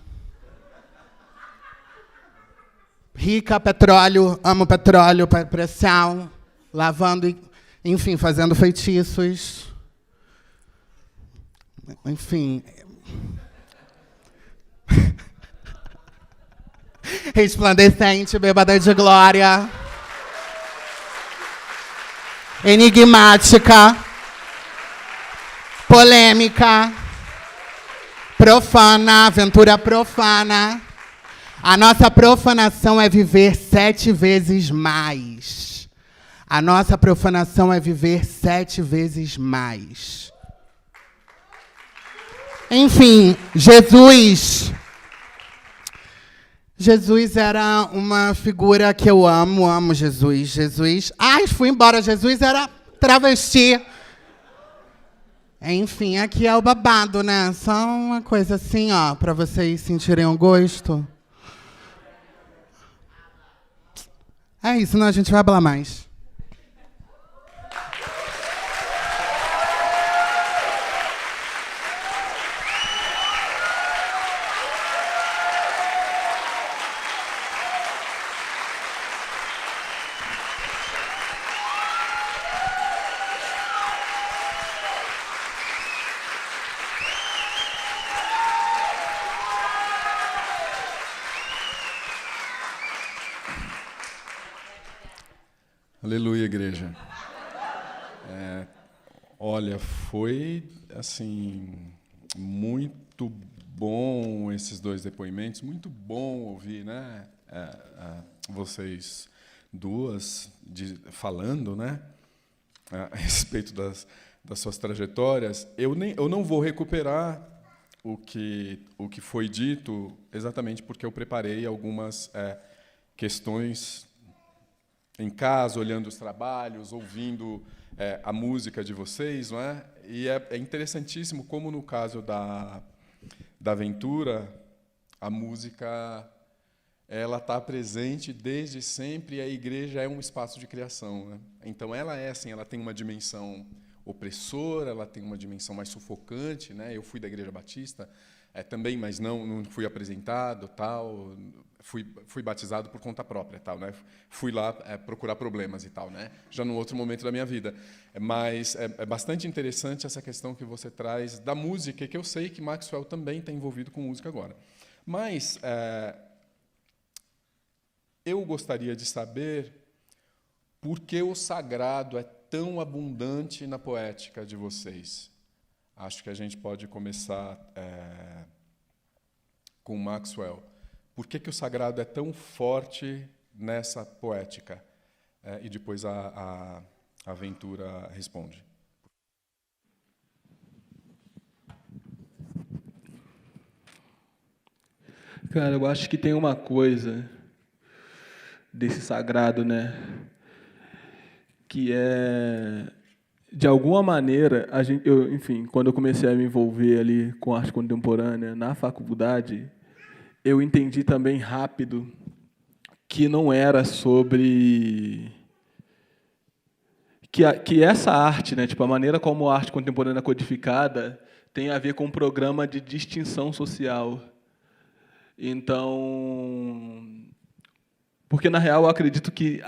rica, petróleo, amo petróleo, pressão, lavando, enfim, fazendo feitiços, enfim, resplandecente, bêbada de glória, enigmática, polêmica, profana, aventura profana. A nossa profanação é viver 7 vezes mais. A nossa profanação é viver 7 vezes mais. Enfim, Jesus era uma figura que eu amo Jesus. Ai, fui embora, Jesus era travesti. Enfim, aqui é o babado, né? Só uma coisa assim, ó, para vocês sentirem o gosto. É isso, não, a gente vai falar mais. Aleluia, igreja. Olha, foi assim muito bom esses dois depoimentos, muito bom ouvir, né, vocês duas falando, né, a respeito das suas trajetórias. Eu não vou recuperar o que foi dito, exatamente porque eu preparei algumas questões em casa, olhando os trabalhos, ouvindo a música de vocês, não é? E é interessantíssimo como, no caso da Aventura, a música ela está presente desde sempre, e a igreja é um espaço de criação, né? Então, ela assim, ela tem uma dimensão opressora, ela tem uma dimensão mais sufocante, né? Eu fui da Igreja Batista também, mas não fui apresentado, tal. Fui batizado por conta própria, tal, né? Fui lá procurar problemas e tal, né? Já num outro momento da minha vida. Mas é bastante interessante essa questão que você traz da música, que eu sei que Maxwell também está envolvido com música agora. Mas eu gostaria de saber por que o sagrado é tão abundante na poética de vocês. Acho que a gente pode começar com Maxwell. Por que o sagrado é tão forte nessa poética? E depois a Aventura responde. Cara, eu acho que tem uma coisa desse sagrado, né, que é, de alguma maneira, enfim, quando eu comecei a me envolver ali com arte contemporânea na faculdade, eu entendi também rápido que não era sobre que essa arte, né, tipo a maneira como a arte contemporânea é codificada, tem a ver com um programa de distinção social. Então, porque na real eu acredito que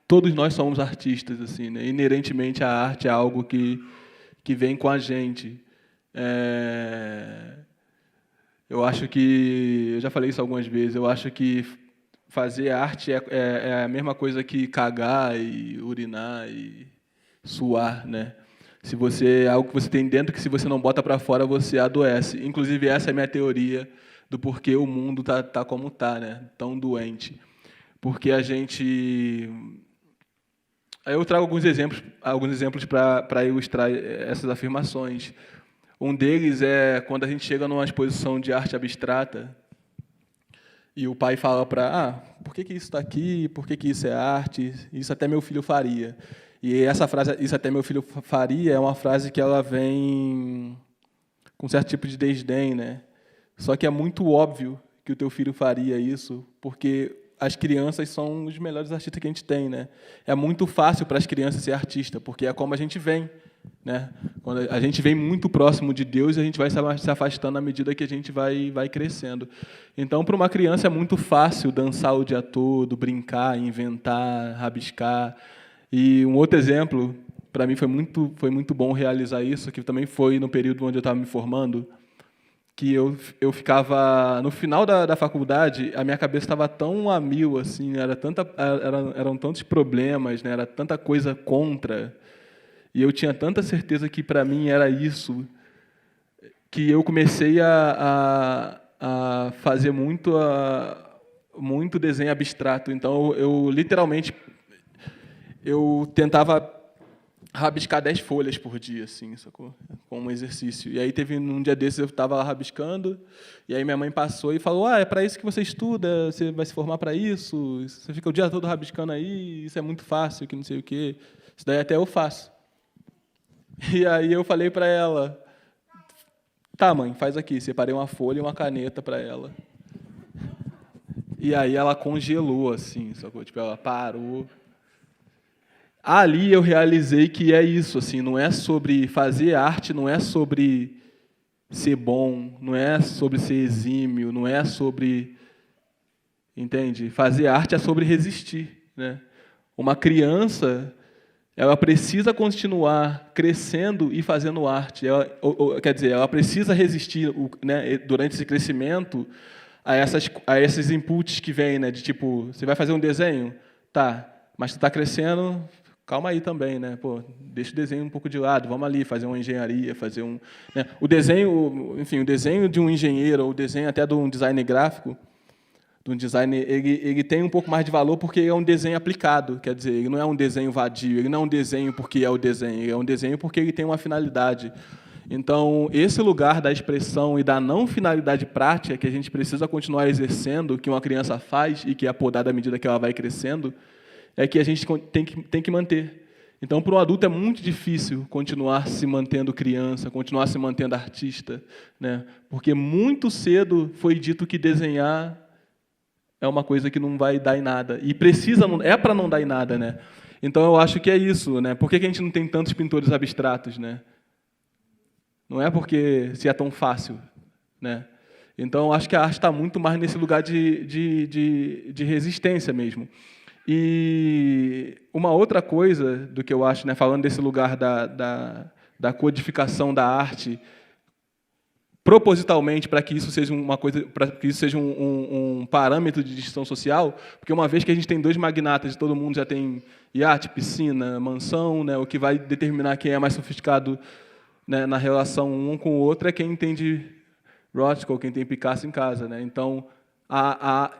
todos nós somos artistas, assim, né? Inerentemente a arte é algo que vem com a gente. Eu acho que, eu já falei isso algumas vezes, eu acho que fazer arte é a mesma coisa que cagar e urinar e suar, né? Se você é algo que você tem dentro que se você não bota para fora você adoece. Inclusive essa é a minha teoria do porquê o mundo tá como tá, né? Tão doente. Porque a gente... Eu trago alguns exemplos para ilustrar essas afirmações. Um deles é quando a gente chega numa exposição de arte abstrata e o pai fala por que isso está aqui? Por que isso é arte? Isso até meu filho faria. E essa frase, isso até meu filho faria, é uma frase que ela vem com certo tipo de desdém, né? Só que é muito óbvio que o teu filho faria isso, porque as crianças são os melhores artistas que a gente tem, né? É muito fácil para as crianças ser artista, porque é como a gente vem, né? Quando a gente vem muito próximo de Deus, a gente vai se afastando à medida que a gente vai crescendo. Então, para uma criança é muito fácil dançar o dia todo, brincar, inventar, rabiscar. E um outro exemplo, para mim foi muito bom realizar isso, que também foi no período onde eu estava me formando, que eu ficava no final da faculdade, a minha cabeça estava tão a mil, assim, eram tantos problemas, né, era tanta coisa contra, e eu tinha tanta certeza que para mim era isso, que eu comecei a fazer muito desenho abstrato. Então eu literalmente eu tentava rabiscar 10 folhas por dia, assim, sacou? Com um exercício. E aí teve um dia desses eu estava lá rabiscando, e aí minha mãe passou e falou: é para isso que você estuda, você vai se formar para isso, você fica o dia todo rabiscando aí, isso é muito fácil, que não sei o quê. Isso daí até eu faço. E aí eu falei para ela: tá, mãe, faz aqui. Separei uma folha e uma caneta para ela. E aí ela congelou, assim, sacou? Tipo, ela parou. Ali eu realizei que é isso, assim, não é sobre fazer arte, não é sobre ser bom, não é sobre ser exímio, não é sobre, entende? Fazer arte é sobre resistir, né? Uma criança, ela precisa continuar crescendo e fazendo arte. Quer dizer, ela precisa resistir, né, durante esse crescimento a esses inputs que vêm, né, de tipo, você vai fazer um desenho? Tá. mas tu está crescendo, calma aí também, né? Pô, deixa o desenho um pouco de lado, vamos ali fazer uma engenharia, fazer um... Né? O desenho, enfim, o desenho de um engenheiro, ou o desenho até de um design gráfico, de um design, ele tem um pouco mais de valor porque é um desenho aplicado, quer dizer, ele não é um desenho vadio, ele não é um desenho porque é o desenho, ele é um desenho porque ele tem uma finalidade. Então, esse lugar da expressão e da não finalidade prática que a gente precisa continuar exercendo, que uma criança faz e que é podada à medida que ela vai crescendo, é que a gente tem que manter. Então, para um adulto é muito difícil continuar se mantendo criança, continuar se mantendo artista, né? Porque muito cedo foi dito que desenhar é uma coisa que não vai dar em nada. E é para não dar em nada, né? Então, eu acho que é isso, né? Por que a gente não tem tantos pintores abstratos, né? Não é porque se é tão fácil, né? Então, acho que a arte está muito mais nesse lugar de resistência mesmo. E uma outra coisa do que eu acho, né, falando desse lugar da codificação da arte, propositalmente para que isso seja uma coisa, para que isso seja um parâmetro de distinção social, porque uma vez que a gente tem dois magnatas e todo mundo já tem iate, piscina, mansão, né, o que vai determinar quem é mais sofisticado, né, na relação um com o outro é quem entende Rothko ou quem tem Picasso em casa, né? Então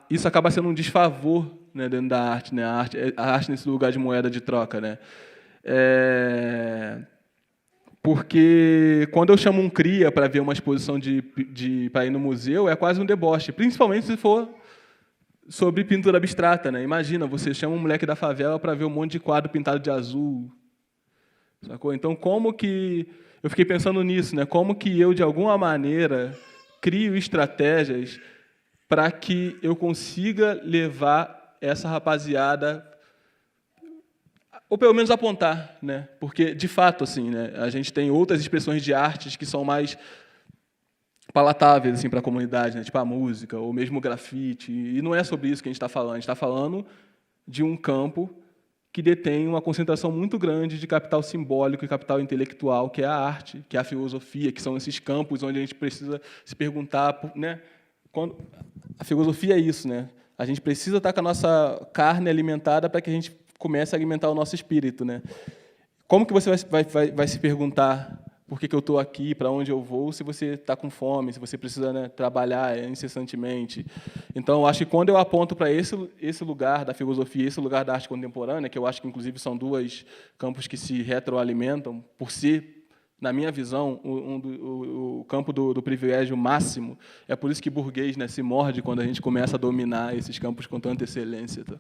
isso acaba sendo um desfavor, né, dentro da arte, né? A arte nesse lugar de moeda de troca, né? Porque quando eu chamo um cria para ver uma exposição para ir no museu, é quase um deboche, principalmente se for sobre pintura abstrata, né? Imagina, você chama um moleque da favela para ver um monte de quadro pintado de azul, sacou? Então, como que... Eu fiquei pensando nisso, né? Como que eu, de alguma maneira, crio estratégias para que eu consiga levar essa rapaziada, ou pelo menos apontar, né? Porque, de fato, assim, né, a gente tem outras expressões de artes que são mais palatáveis assim, para a comunidade, né? Tipo a música, ou mesmo o grafite. E não é sobre isso que a gente está falando. A gente está falando de um campo que detém uma concentração muito grande de capital simbólico e capital intelectual, que é a arte, que é a filosofia, que são esses campos onde a gente precisa se perguntar, né? A filosofia é isso, né? A gente precisa estar com a nossa carne alimentada para que a gente comece a alimentar o nosso espírito, né? Como que você vai se perguntar por que eu estou aqui, para onde eu vou, se você está com fome, se você precisa, né, trabalhar incessantemente? Então, eu acho que quando eu aponto para esse lugar da filosofia, esse lugar da arte contemporânea, que eu acho que, inclusive, são dois campos que se retroalimentam, por ser, na minha visão, o campo do privilégio máximo, é por isso que burguês, né, se morde quando a gente começa a dominar esses campos com tanta excelência, tá?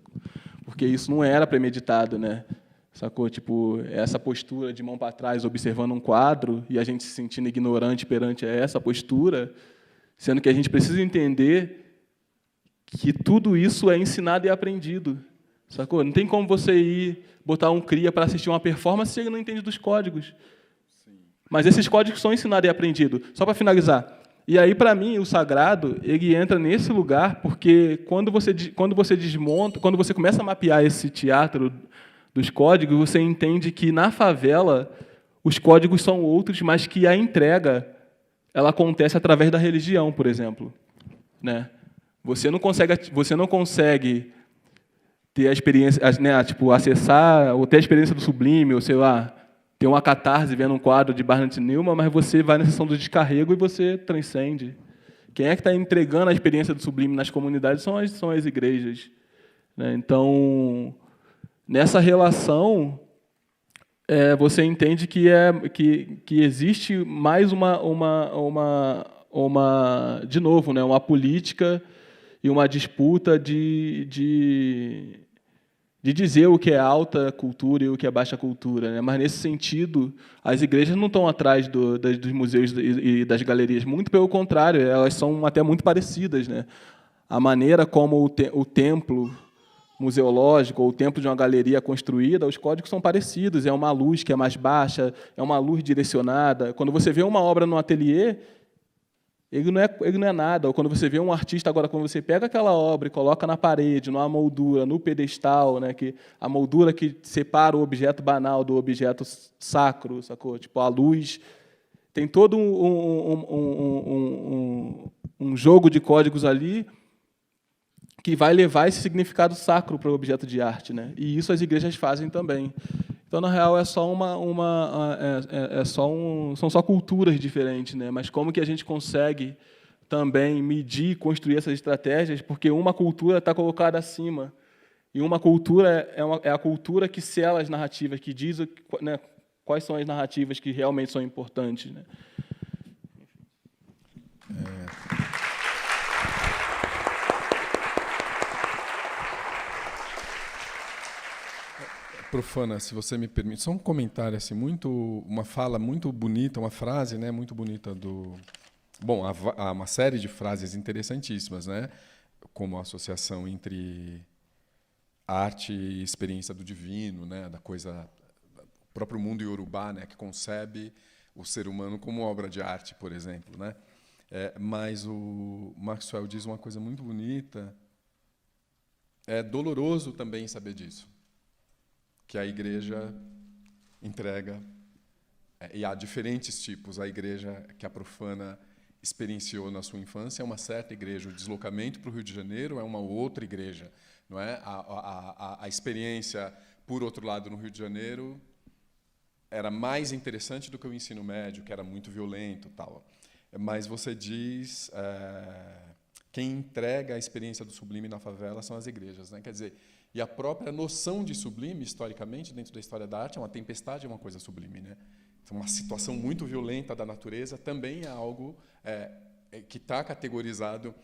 Porque isso não era premeditado, né? Sacou? Tipo, essa postura de mão para trás, observando um quadro, e a gente se sentindo ignorante perante essa postura, sendo que a gente precisa entender que tudo isso é ensinado e aprendido. Sacou? Não tem como você ir botar um cria para assistir uma performance se ele não entende dos códigos. Sim. Mas esses códigos são ensinados e aprendidos. Só para finalizar. E aí, para mim, o sagrado, ele entra nesse lugar, porque quando você desmonta, quando você começa a mapear esse teatro dos códigos, você entende que, na favela, os códigos são outros, mas que a entrega ela acontece através da religião, por exemplo. Né? Você não consegue ter a experiência, né, tipo, acessar ou ter a experiência do sublime, ou, sei lá, ter uma catarse vendo um quadro de Barnett Newman, mas você vai na sessão do descarrego e você transcende. Quem é que está entregando a experiência do sublime nas comunidades são as igrejas. Né? Então... Nessa relação, você entende que existe mais de novo, né, uma política e uma disputa de dizer o que é alta cultura e o que é baixa cultura. Né? Mas, nesse sentido, as igrejas não estão atrás dos museus e das galerias. Muito pelo contrário, elas são até muito parecidas. Né? A maneira como o templo museológico ou o templo de uma galeria construída, os códigos são parecidos. É uma luz que é mais baixa, é uma luz direcionada. Quando você vê uma obra no ateliê, ele não é nada. Ou quando você vê um artista, agora, quando você pega aquela obra e coloca na parede, numa moldura, no pedestal, né, que a moldura que separa o objeto banal do objeto sacro, sacou? Tipo, a luz tem todo um jogo de códigos ali que vai levar esse significado sacro para o objeto de arte, né? E isso as igrejas fazem também. Então, na real, são só culturas diferentes, né? Mas como que a gente consegue também medir e construir essas estratégias, porque uma cultura está colocada acima. E uma cultura é a cultura que sela as narrativas, que diz, né, quais são as narrativas que realmente são importantes, né? Profana, se você me permite, só um comentário assim, uma fala muito bonita, uma frase, né, muito bonita do. Bom, há uma série de frases interessantíssimas, né, como a associação entre arte e experiência do divino, né, da coisa, o próprio mundo iorubá, né, que concebe o ser humano como obra de arte, por exemplo, né. Mas o Maxwell diz uma coisa muito bonita. É doloroso também saber disso, que a igreja entrega, e há diferentes tipos. A igreja que a profana experienciou na sua infância é uma certa igreja. O deslocamento para o Rio de Janeiro é uma outra igreja, não é? A experiência, por outro lado, no Rio de Janeiro era mais interessante do que o ensino médio, que era muito violento, tal. Mas você diz, quem entrega a experiência do sublime na favela são as igrejas, né? Quer dizer, e a própria noção de sublime, historicamente, dentro da história da arte, uma tempestade é uma coisa sublime, né? Então, uma situação muito violenta da natureza também é algo que está categorizado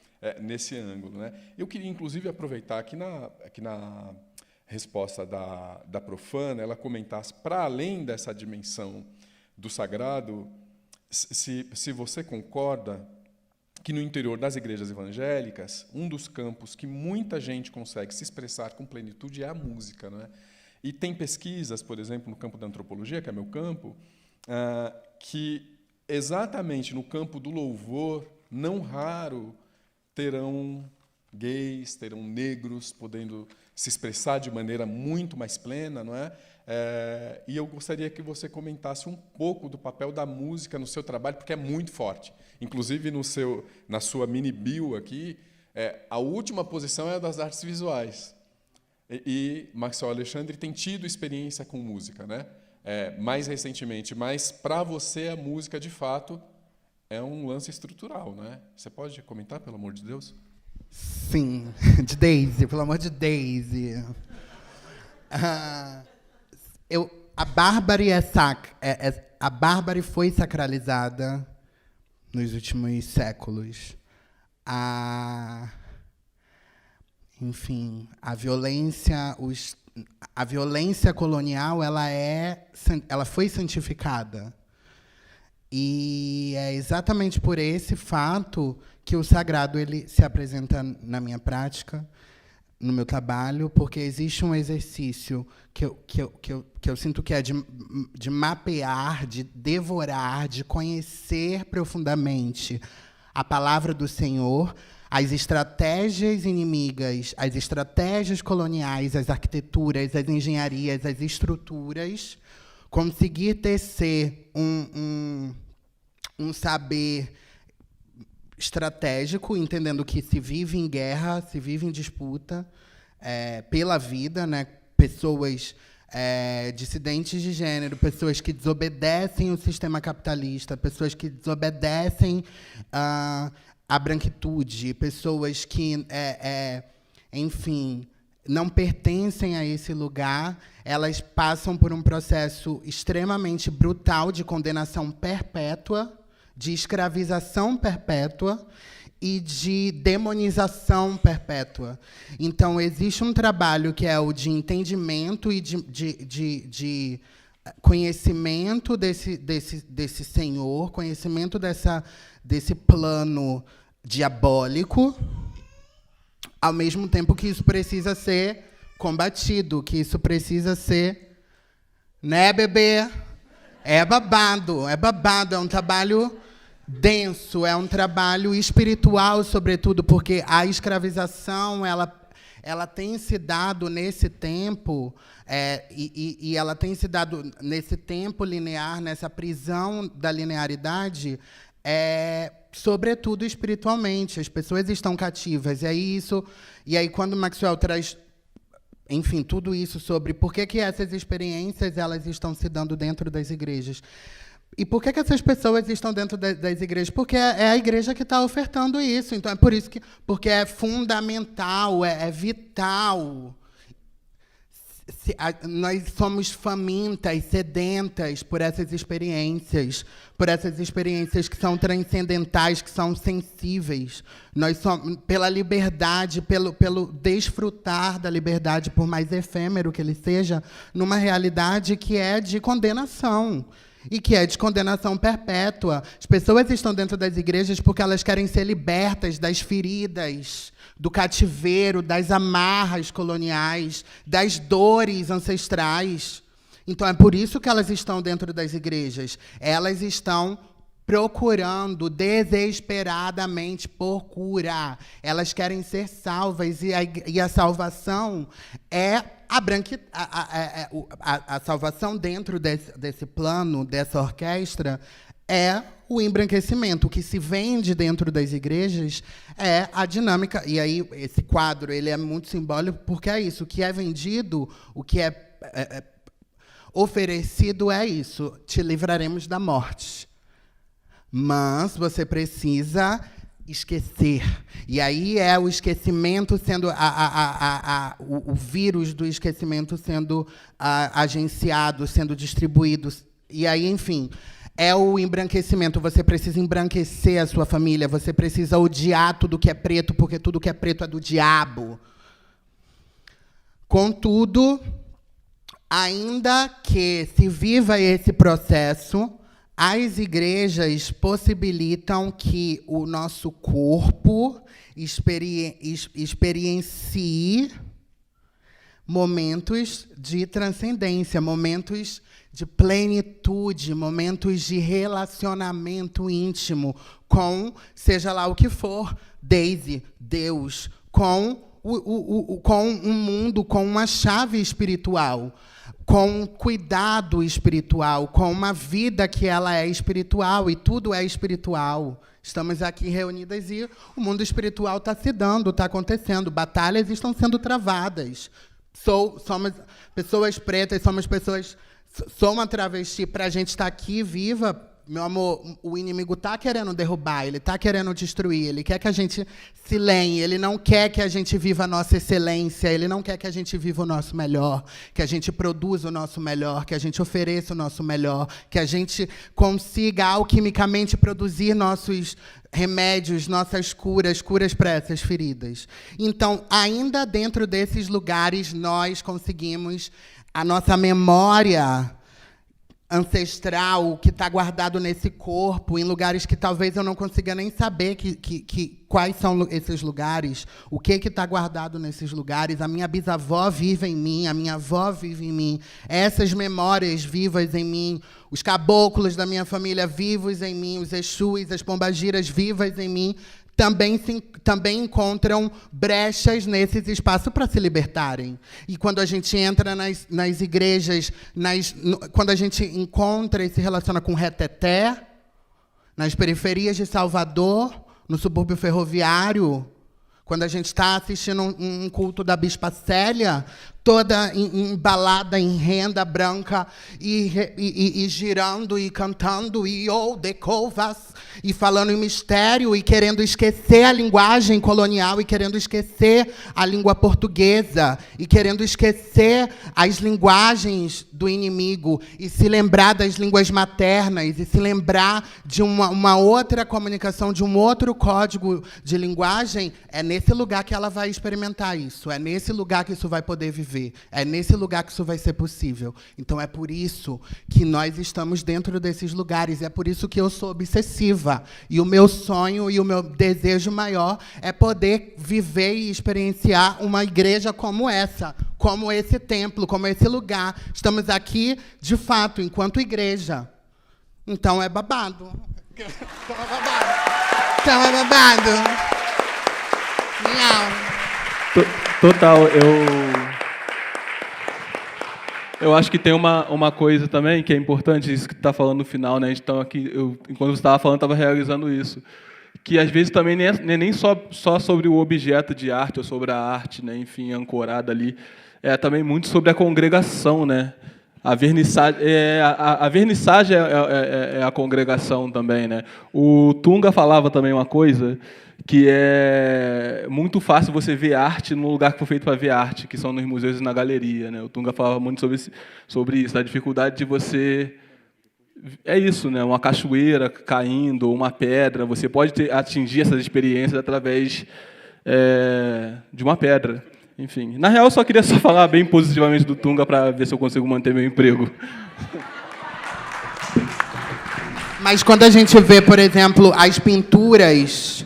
nesse ângulo, né? Eu queria, inclusive, aproveitar aqui na resposta da profana, ela comentasse, para além dessa dimensão do sagrado, se você concorda que no interior das igrejas evangélicas, um dos campos que muita gente consegue se expressar com plenitude é a música, né? E tem pesquisas, por exemplo, no campo da antropologia, que é meu campo, que exatamente no campo do louvor, não raro, terão gays, terão negros podendo se expressar de maneira muito mais plena, não é? E eu gostaria que você comentasse um pouco do papel da música no seu trabalho, porque é muito forte. Inclusive, na sua mini bio aqui, a última posição é a das artes visuais. E Maxwell Alexandre tem tido experiência com música, né? Mais recentemente, mas, para você, a música, de fato, é um lance estrutural, né? Você pode comentar, pelo amor de Deus? Sim, de Daisy, pelo amor de Daisy. A Bárbara foi sacralizada nos últimos séculos. Enfim, a violência colonial, ela foi santificada. E é exatamente por esse fato que o sagrado ele se apresenta na minha prática, no meu trabalho, porque existe um exercício que eu sinto que é de mapear, de devorar, de conhecer profundamente a palavra do Senhor, as estratégias inimigas, as estratégias coloniais, as arquiteturas, as engenharias, as estruturas, conseguir tecer um saber estratégico, entendendo que se vive em guerra, se vive em disputa pela vida, né? Pessoas dissidentes de gênero, pessoas que desobedecem o sistema capitalista, pessoas que desobedecem a branquitude, pessoas que, enfim, não pertencem a esse lugar, elas passam por um processo extremamente brutal de condenação perpétua, de escravização perpétua e de demonização perpétua. Então, existe um trabalho que é o de entendimento e de conhecimento desse Senhor, conhecimento desse plano diabólico, ao mesmo tempo que isso precisa ser combatido, que isso precisa ser... Né, bebê? É babado, é um trabalho denso, é um trabalho espiritual, sobretudo, porque a escravização ela tem se dado nesse tempo, e ela tem se dado nesse tempo linear, nessa prisão da linearidade, sobretudo espiritualmente. As pessoas estão cativas. E aí quando Maxwell traz, enfim, tudo isso sobre por que essas experiências elas estão se dando dentro das igrejas. E por que essas pessoas estão dentro das igrejas? Porque é a igreja que está ofertando isso. Então, é por isso porque é fundamental, é vital. Nós somos famintas, sedentas por essas experiências que são transcendentais, que são sensíveis. Nós somos, pela liberdade, pelo desfrutar da liberdade, por mais efêmero que ele seja, numa realidade que é de condenação. E que é de condenação perpétua. As pessoas estão dentro das igrejas porque elas querem ser libertas das feridas, do cativeiro, das amarras coloniais, das dores ancestrais. Então, é por isso que elas estão dentro das igrejas. Elas estão procurando desesperadamente por cura. Elas querem ser salvas. E a salvação é a salvação dentro desse plano, dessa orquestra, é o embranquecimento. O que se vende dentro das igrejas é a dinâmica. E aí, esse quadro ele é muito simbólico, porque é isso. O que é vendido, o que é oferecido é isso. Te livraremos da morte. Mas você precisa esquecer. E aí é o esquecimento sendo o vírus do esquecimento sendo agenciado, sendo distribuído. E aí, enfim, é o embranquecimento. Você precisa embranquecer a sua família, você precisa odiar tudo que é preto, porque tudo que é preto é do diabo. Contudo, ainda que se viva esse processo, as igrejas possibilitam que o nosso corpo experiencie momentos de transcendência, momentos de plenitude, momentos de relacionamento íntimo com, seja lá o que for, Daisy, Deus, com um mundo, com uma chave espiritual, com cuidado espiritual, com uma vida que ela é espiritual, e tudo é espiritual. Estamos aqui reunidas e o mundo espiritual está se dando, está acontecendo, batalhas estão sendo travadas. Somos pessoas pretas, sou uma travesti, para a gente estar aqui viva. Meu amor, o inimigo está querendo derrubar, ele está querendo destruir, ele quer que a gente se lenhe, ele não quer que a gente viva a nossa excelência, ele não quer que a gente viva o nosso melhor, que a gente produza o nosso melhor, que a gente ofereça o nosso melhor, que a gente consiga alquimicamente produzir nossos remédios, nossas curas para essas feridas. Então, ainda dentro desses lugares, nós conseguimos a nossa memória ancestral, que está guardado nesse corpo, em lugares que talvez eu não consiga nem saber quais são esses lugares, o que está guardado nesses lugares. A minha bisavó vive em mim, a minha avó vive em mim, essas memórias vivas em mim, os caboclos da minha família vivos em mim, os Exus, as pombagiras vivas em mim, também encontram brechas nesses espaços para se libertarem. E quando a gente entra nas igrejas, quando a gente encontra e se relaciona com Reteté, nas periferias de Salvador, no subúrbio ferroviário, quando a gente está assistindo um culto da Bispa Célia, toda embalada em renda branca e girando e cantando e de covas e falando em mistério e querendo esquecer a linguagem colonial e querendo esquecer a língua portuguesa e querendo esquecer as linguagens do inimigo e se lembrar das línguas maternas e se lembrar de uma outra comunicação, de um outro código de linguagem, é nesse lugar que ela vai experimentar isso, é nesse lugar que isso vai poder viver. É nesse lugar que isso vai ser possível. Então, é por isso que nós estamos dentro desses lugares. É por isso que eu sou obsessiva. E o meu sonho e o meu desejo maior é poder viver e experienciar uma igreja como essa, como esse templo, como esse lugar. Estamos aqui, de fato, enquanto igreja. Então, é babado. Então, é babado. Miau. Total, Eu acho que tem uma coisa também que é importante, isso que está falando no final, né? Então, aqui, enquanto você estava falando, estava realizando isso. Que, às vezes, também nem é nem só sobre o objeto de arte ou sobre a arte, né? Enfim, ancorada ali. É também muito sobre a congregação, né? A vernissagem, a vernissagem é a congregação também, né? O Tunga falava também uma coisa que é muito fácil você ver arte no lugar que foi feito para ver arte, que são nos museus e na galeria, né? O Tunga falava muito sobre isso, da dificuldade de você... É isso, né? Uma cachoeira caindo, ou uma pedra, você pode atingir essas experiências através de uma pedra. Enfim, na real, eu só queria falar bem positivamente do Tunga para ver se eu consigo manter meu emprego. Mas quando a gente vê, por exemplo, as pinturas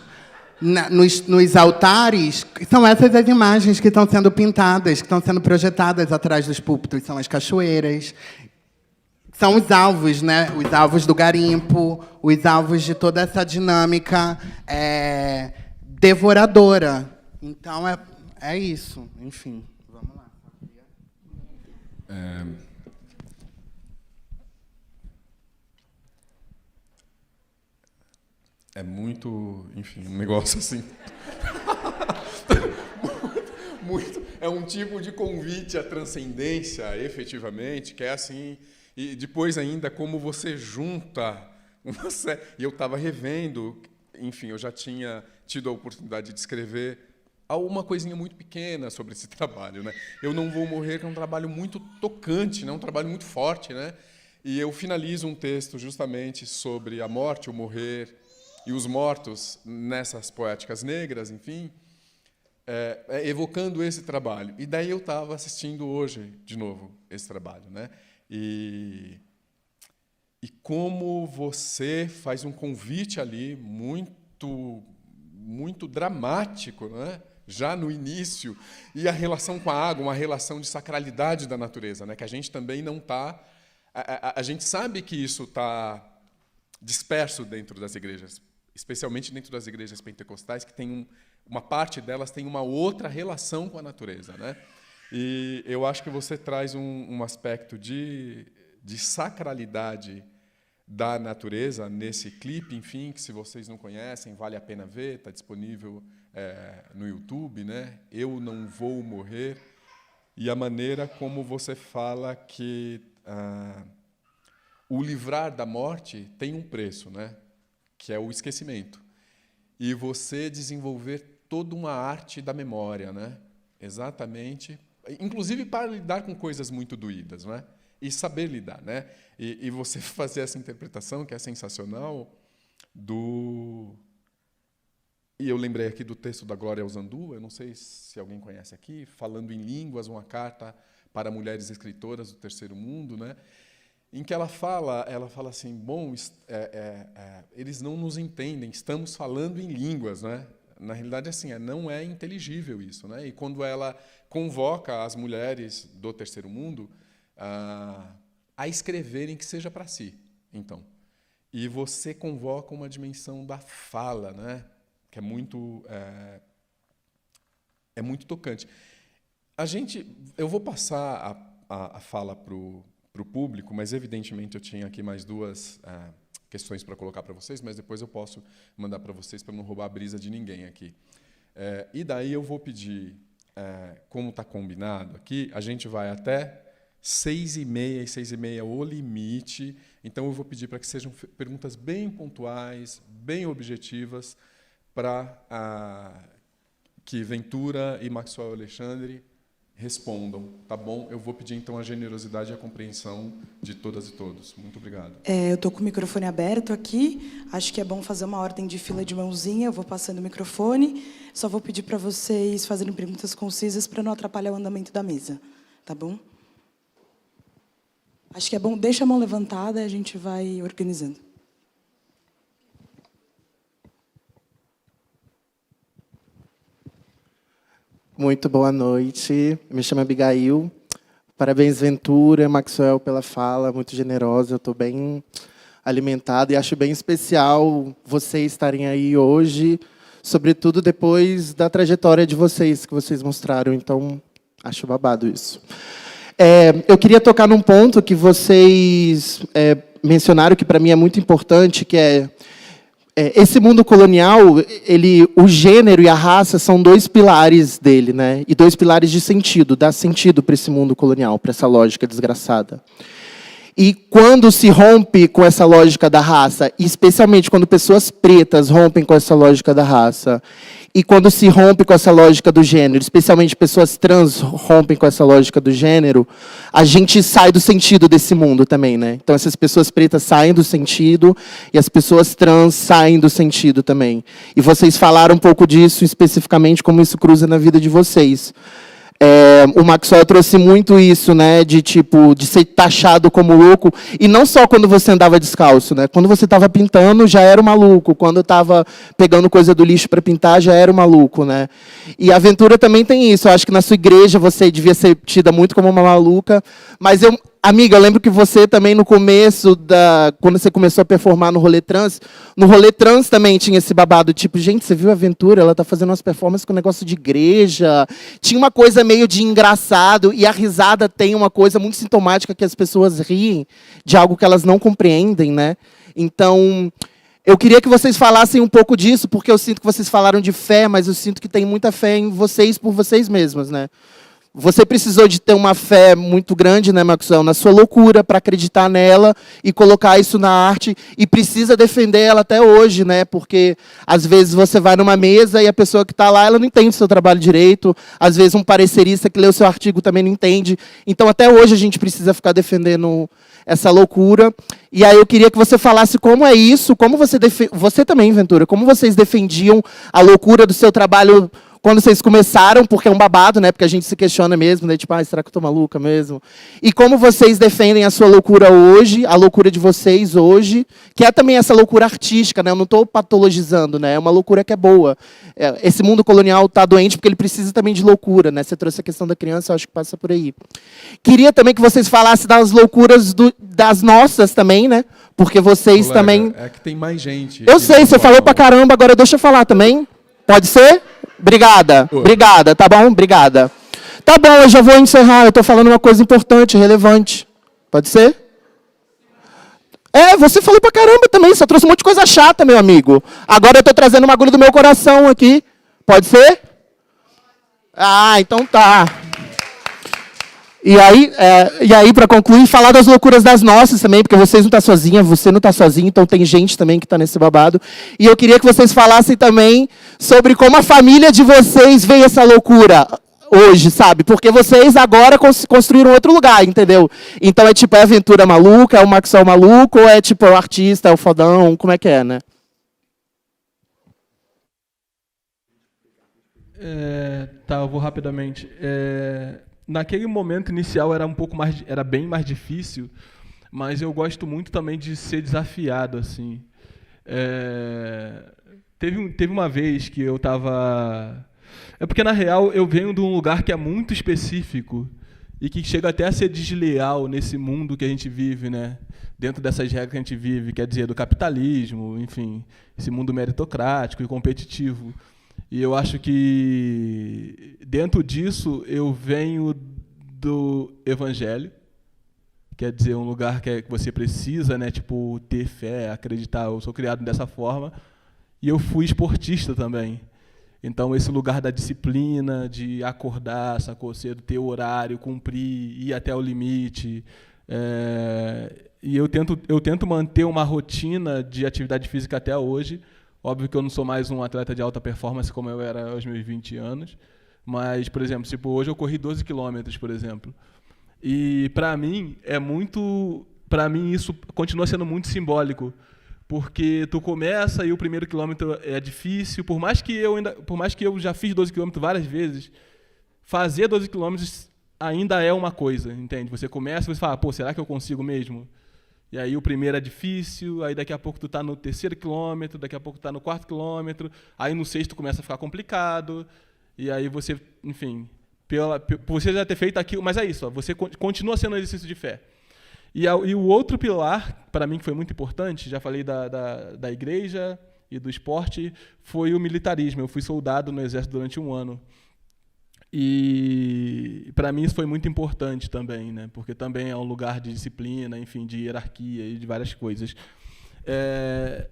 nos altares, são essas as imagens que estão sendo pintadas, que estão sendo projetadas atrás dos púlpitos. São as cachoeiras, são os alvos, né? Os alvos do garimpo, os alvos de toda essa dinâmica devoradora. Então, é isso. Enfim, vamos lá. É muito, enfim, um negócio assim. É um tipo de convite à transcendência, efetivamente, que é assim. E depois ainda como você junta. E eu estava revendo, enfim, eu já tinha tido a oportunidade de escrever uma coisinha muito pequena sobre esse trabalho, né? Eu Não Vou Morrer, que é um trabalho muito tocante, né? Um trabalho muito forte, né? E eu finalizo um texto justamente sobre a morte, o morrer e os mortos nessas poéticas negras, enfim, evocando esse trabalho. E daí eu estava assistindo hoje, de novo, esse trabalho, né? E como você faz um convite ali muito, muito dramático, né? Já no início, e a relação com a água, uma relação de sacralidade da natureza, né? Que a gente também não está... A gente sabe que isso está disperso dentro das igrejas, especialmente dentro das igrejas pentecostais, que tem uma parte delas tem uma outra relação com a natureza, né? E eu acho que você traz um aspecto de sacralidade da natureza nesse clipe, enfim, que se vocês não conhecem, vale a pena ver, está disponível no YouTube, né? Eu Não Vou Morrer, e a maneira como você fala que o livrar da morte tem um preço, né? Que é o esquecimento. E você desenvolver toda uma arte da memória, né? Exatamente, inclusive para lidar com coisas muito doídas, né? E saber lidar, né? E você fazer essa interpretação, que é sensacional, E eu lembrei aqui do texto da Glória Alzandu, eu não sei se alguém conhece aqui, Falando em Línguas, uma carta para mulheres escritoras do terceiro mundo, né? Em que ela fala assim, bom, eles não nos entendem, estamos falando em línguas, né? Na realidade, assim, não é inteligível isso, né? E quando ela convoca as mulheres do terceiro mundo a escreverem que seja para si, então. E você convoca uma dimensão da fala, né? Que é muito tocante. Eu vou passar a fala para o público, mas, evidentemente, eu tinha aqui mais duas questões para colocar para vocês, mas depois eu posso mandar para vocês para não roubar a brisa de ninguém aqui. E daí eu vou pedir, como está combinado aqui, a gente vai até 6h30, e 6h30 o limite, então eu vou pedir para que sejam perguntas bem pontuais, bem objetivas, para que Ventura e Maxwell Alexandre respondam, tá bom? Eu vou pedir, então, a generosidade e a compreensão de todas e todos. Muito obrigado. Eu estou com o microfone aberto aqui. Acho que é bom fazer uma ordem de fila de mãozinha. Eu vou passando o microfone. Só vou pedir para vocês fazerem perguntas concisas para não atrapalhar o andamento da mesa. Tá bom? Acho que é bom. Deixa a mão levantada e a gente vai organizando. Muito boa noite. Me chamo Abigail. Parabéns, Ventura, Maxwell, pela fala, muito generosa. Eu estou bem alimentada e acho bem especial vocês estarem aí hoje, sobretudo depois da trajetória de vocês, que vocês mostraram. Então, acho babado isso. Eu queria tocar num ponto que vocês mencionaram, que para mim é muito importante, que esse mundo colonial, o gênero e a raça são 2 pilares dele, né? E 2 pilares de sentido, dá sentido para esse mundo colonial, para essa lógica desgraçada. E quando se rompe com essa lógica da raça, e especialmente quando pessoas pretas rompem com essa lógica da raça, e quando se rompe com essa lógica do gênero, especialmente pessoas trans rompem com essa lógica do gênero, a gente sai do sentido desse mundo também, né? Então essas pessoas pretas saem do sentido e as pessoas trans saem do sentido também. E vocês falaram um pouco disso, especificamente como isso cruza na vida de vocês. O Maxwell trouxe muito isso, né, de ser taxado como louco, e não só quando você andava descalço, né? Quando você estava pintando, já era o maluco. Quando estava pegando coisa do lixo para pintar, já era o maluco, né? E a Aventura também tem isso. Eu acho que na sua igreja você devia ser tida muito como uma maluca, mas amiga, eu lembro que você também no começo, quando você começou a performar no Rolê Trans também tinha esse babado, tipo, gente, você viu a Aventura? Ela tá fazendo umas performances com negócio de igreja. Tinha uma coisa meio de engraçado, e a risada tem uma coisa muito sintomática, que as pessoas riem de algo que elas não compreendem, né? Então, eu queria que vocês falassem um pouco disso, porque eu sinto que vocês falaram de fé, mas eu sinto que tem muita fé em vocês por vocês mesmos, né? Você precisou de ter uma fé muito grande, né, Maxwell, na sua loucura, para acreditar nela e colocar isso na arte, e precisa defender ela até hoje, né? Porque às vezes você vai numa mesa e a pessoa que está lá, ela não entende o seu trabalho direito. Às vezes um parecerista que lê o seu artigo também não entende. Então até hoje a gente precisa ficar defendendo essa loucura. E aí eu queria que você falasse como é isso, como você também, Ventura, como vocês defendiam a loucura do seu trabalho quando vocês começaram, porque é um babado, né? Porque a gente se questiona mesmo, né? Tipo, será que eu tô maluca mesmo? E como vocês defendem a sua loucura hoje, a loucura de vocês hoje, que é também essa loucura artística, né? Eu não estou patologizando, né? É uma loucura que é boa. Esse mundo colonial está doente porque ele precisa também de loucura, né? Você trouxe a questão da criança, eu acho que passa por aí. Queria também que vocês falassem das loucuras das nossas também, né? Porque vocês também... É que tem mais gente. Eu sei, você falou pra caramba, agora deixa eu falar também. Pode ser? Obrigada, obrigada, tá bom? Obrigada. Tá bom, eu já vou encerrar, eu estou falando uma coisa importante, relevante. Pode ser? Você falou pra caramba também, só trouxe um monte de coisa chata, meu amigo. Agora eu estou trazendo uma agulha do meu coração aqui. Pode ser? Então tá. E aí para concluir, falar das loucuras das nossas também, porque vocês não estão sozinhas, você não está sozinho, então tem gente também que está nesse babado. E eu queria que vocês falassem também sobre como a família de vocês vê essa loucura hoje, sabe? Porque vocês agora construíram outro lugar, entendeu? Então é a Aventura maluca, é o Maxwell maluco, ou é tipo o artista, é o fodão, como é que é, né? Eu vou rapidamente. Naquele momento inicial era bem mais difícil, mas eu gosto muito também de ser desafiado, assim. Teve uma vez que eu estava... porque, na real, eu venho de um lugar que é muito específico e que chega até a ser desleal nesse mundo que a gente vive, né? Dentro dessas regras que a gente vive, quer dizer, do capitalismo, enfim, esse mundo meritocrático e competitivo. E eu acho que, dentro disso, eu venho do evangelho, quer dizer, um lugar que você precisa, né, tipo, ter fé, acreditar. Eu sou criado dessa forma. E eu fui esportista também. Então, esse lugar da disciplina, de acordar, sacou, cedo, ter o horário, cumprir, ir até o limite. E eu tento manter uma rotina de atividade física até hoje. Óbvio que eu não sou mais um atleta de alta performance como eu era aos meus 20 anos, mas, por exemplo, hoje eu corri 12 quilômetros, por exemplo. E, para mim, isso continua sendo muito simbólico, porque tu começa e o primeiro quilômetro é difícil, por mais que eu já fiz 12 quilômetros várias vezes, fazer 12 quilômetros ainda é uma coisa, entende? Você começa e você fala, será que eu consigo mesmo? E aí o primeiro é difícil, aí daqui a pouco tu está no 3º quilômetro, daqui a pouco tu está no 4º quilômetro, aí no 6º começa a ficar complicado, e aí você, enfim, por você já ter feito aquilo, mas é isso, você continua sendo um exercício de fé. E o outro pilar, para mim, que foi muito importante, já falei da igreja e do esporte, foi o militarismo. Eu fui soldado no exército durante 1 ano. E para mim isso foi muito importante também, né? Porque também é um lugar de disciplina, enfim, de hierarquia e de várias coisas.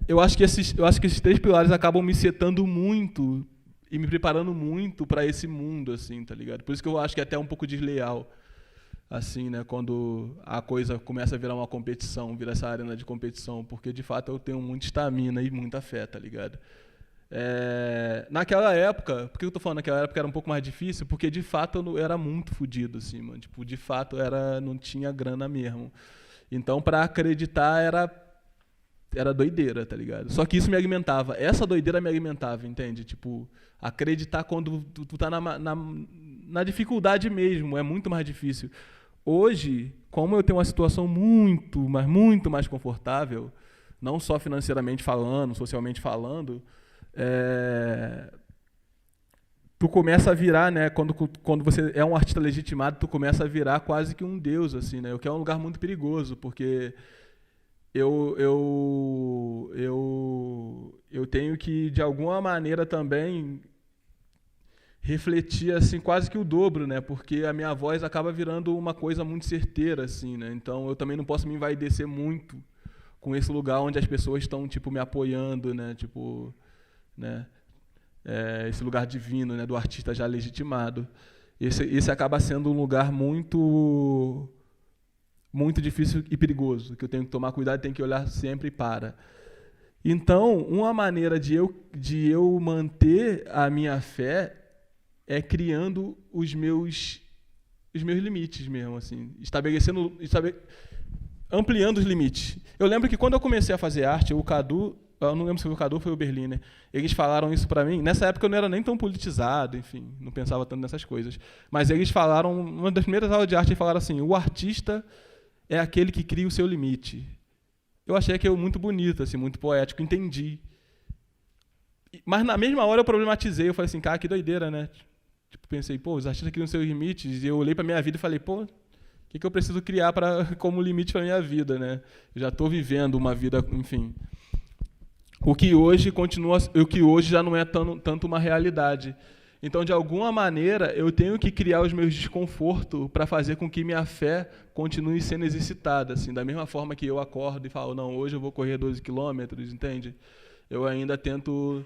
Eu acho que esses 3 pilares acabam me setando muito e me preparando muito para esse mundo, assim, tá ligado? Por isso que eu acho que é até um pouco desleal, assim, né? Quando a coisa começa a virar uma competição, vira essa arena de competição, porque de fato eu tenho muita estamina e muita fé, tá ligado? Naquela época, por que eu tô falando naquela época era um pouco mais difícil? Porque de fato eu era muito fodido, assim, mano. Tipo, de fato não tinha grana mesmo. Então, para acreditar era doideira, tá ligado? Só que isso me alimentava. Essa doideira me alimentava, entende? Tipo, acreditar quando tu tá na dificuldade mesmo, é muito mais difícil. Hoje, como eu tenho uma situação muito, mas muito mais confortável, não só financeiramente falando, socialmente falando, tu começa a virar, né? Quando você é um artista legitimado, tu começa a virar quase que um deus, assim, né? O que é um lugar muito perigoso, porque eu tenho que, de alguma maneira, também refletir assim quase que o dobro, né? Porque a minha voz acaba virando uma coisa muito certeira, assim, né? Então eu também não posso me envaidecer muito com esse lugar onde as pessoas estão tipo me apoiando, né? Tipo, né? Esse lugar divino, né? Do artista já legitimado. Esse acaba sendo um lugar muito difícil e perigoso, que eu tenho que tomar cuidado, tenho que olhar sempre para. Então, uma maneira de eu manter a minha fé é criando os meus limites mesmo, assim, ampliando os limites. Eu lembro que quando eu comecei a fazer arte, o Cadu, eu não lembro se foi o Cadu ou foi o Berliner, eles falaram isso para mim. Nessa época eu não era nem tão politizado, enfim, não pensava tanto nessas coisas. Mas eles falaram, uma das primeiras aulas de arte, eles falaram assim: o artista é aquele que cria o seu limite. Eu achei aquilo muito bonito, assim, muito poético, entendi. Mas na mesma hora eu problematizei, eu falei assim, cara, que doideira, né? Tipo, pensei, pô, os artistas criam seus limites, e eu olhei para minha vida e falei, pô, o que eu preciso criar como limite para minha vida, né? Eu já estou vivendo uma vida, enfim. O que hoje já não é tanto uma realidade. Então, de alguma maneira, eu tenho que criar os meus desconfortos para fazer com que minha fé continue sendo exercitada. Assim, da mesma forma que eu acordo e falo, não, hoje eu vou correr 12 quilômetros, entende? Eu ainda tento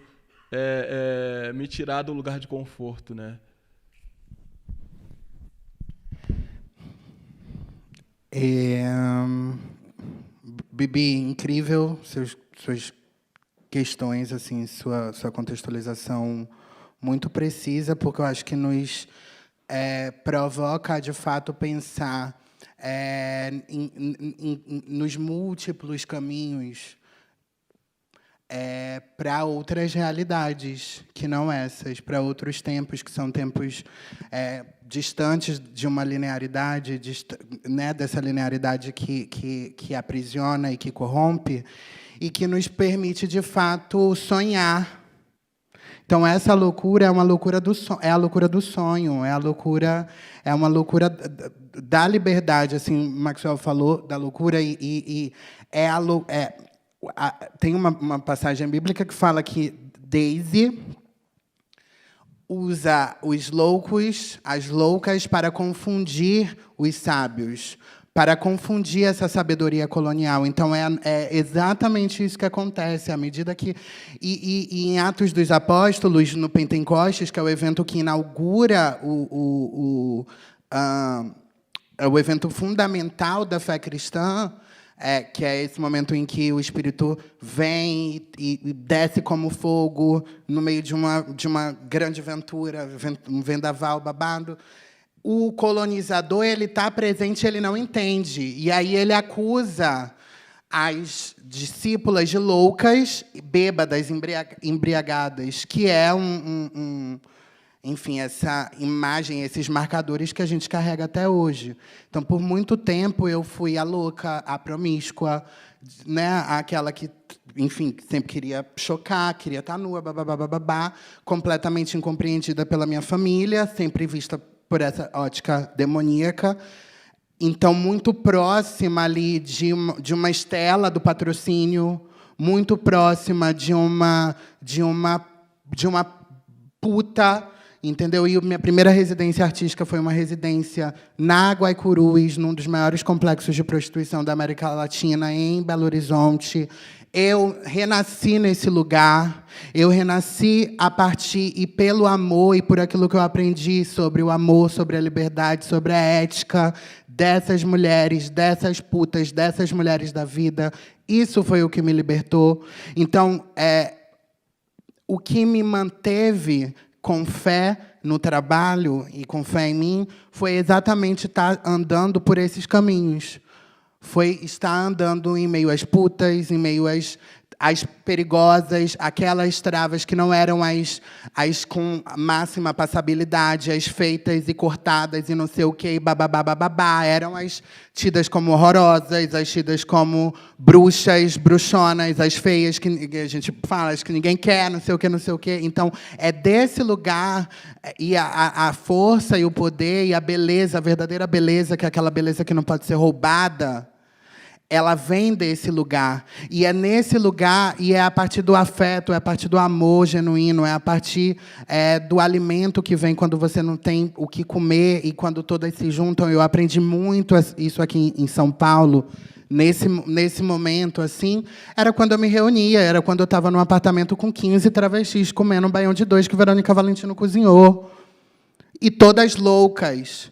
me tirar do lugar de conforto, né? Bibi, incrível suas questões, assim, sua contextualização muito precisa, porque eu acho que nos provoca, de fato, pensar nos múltiplos caminhos para outras realidades que não essas, para outros tempos que são tempos distantes de uma linearidade, né, dessa linearidade que aprisiona e que corrompe, e que nos permite, de fato, sonhar. Então, essa loucura é uma loucura é a loucura do sonho, é uma loucura da liberdade, assim, Maxwell falou da loucura, tem uma passagem bíblica que fala que Daisy usa os loucos, as loucas, para confundir os sábios, para confundir essa sabedoria colonial. Então, é exatamente isso que acontece, à medida que... E em Atos dos Apóstolos, no Pentecostes, que é o evento que inaugura o evento fundamental da fé cristã, que é esse momento em que o Espírito vem e desce como fogo no meio de uma grande aventura, um vendaval babado. O colonizador, ele está presente, ele não entende. E aí ele acusa as discípulas de loucas, bêbadas, embriagadas, que é enfim, essa imagem, esses marcadores que a gente carrega até hoje. Então, por muito tempo, eu fui a louca, a promíscua, né? Aquela que, enfim, sempre queria chocar, queria estar nua, babá, completamente incompreendida pela minha família, sempre vista por essa ótica demoníaca. Então, muito próxima ali de uma estela do patrocínio, muito próxima de uma puta entendeu? E minha primeira residência artística foi uma residência na Guaicurús, num dos maiores complexos de prostituição da América Latina, em Belo Horizonte. Eu renasci nesse lugar, eu renasci a partir e pelo amor e por aquilo que eu aprendi sobre o amor, sobre a liberdade, sobre a ética dessas mulheres, dessas putas, dessas mulheres da vida. Isso foi o que me libertou. Então, o que me manteve com fé no trabalho e com fé em mim foi exatamente estar andando por esses caminhos. Foi estar andando em meio às putas, em meio às perigosas, aquelas travas que não eram as com máxima passabilidade, as feitas e cortadas e não sei o quê, e bababá, eram as tidas como horrorosas, as tidas como bruxas, bruxonas, as feias que a gente fala, as que ninguém quer, não sei o quê, não sei o quê. Então, é desse lugar, e a força e o poder e a beleza, a verdadeira beleza, que é aquela beleza que não pode ser roubada, ela vem desse lugar. E é nesse lugar, e é a partir do afeto, é a partir do amor genuíno, é a partir do alimento que vem quando você não tem o que comer e quando todas se juntam. Eu aprendi muito isso aqui em São Paulo. Nesse momento, assim, era quando eu me reunia, era quando eu estava num apartamento com 15 travestis comendo um baião de 2 que Verônica Valentino cozinhou. E todas loucas.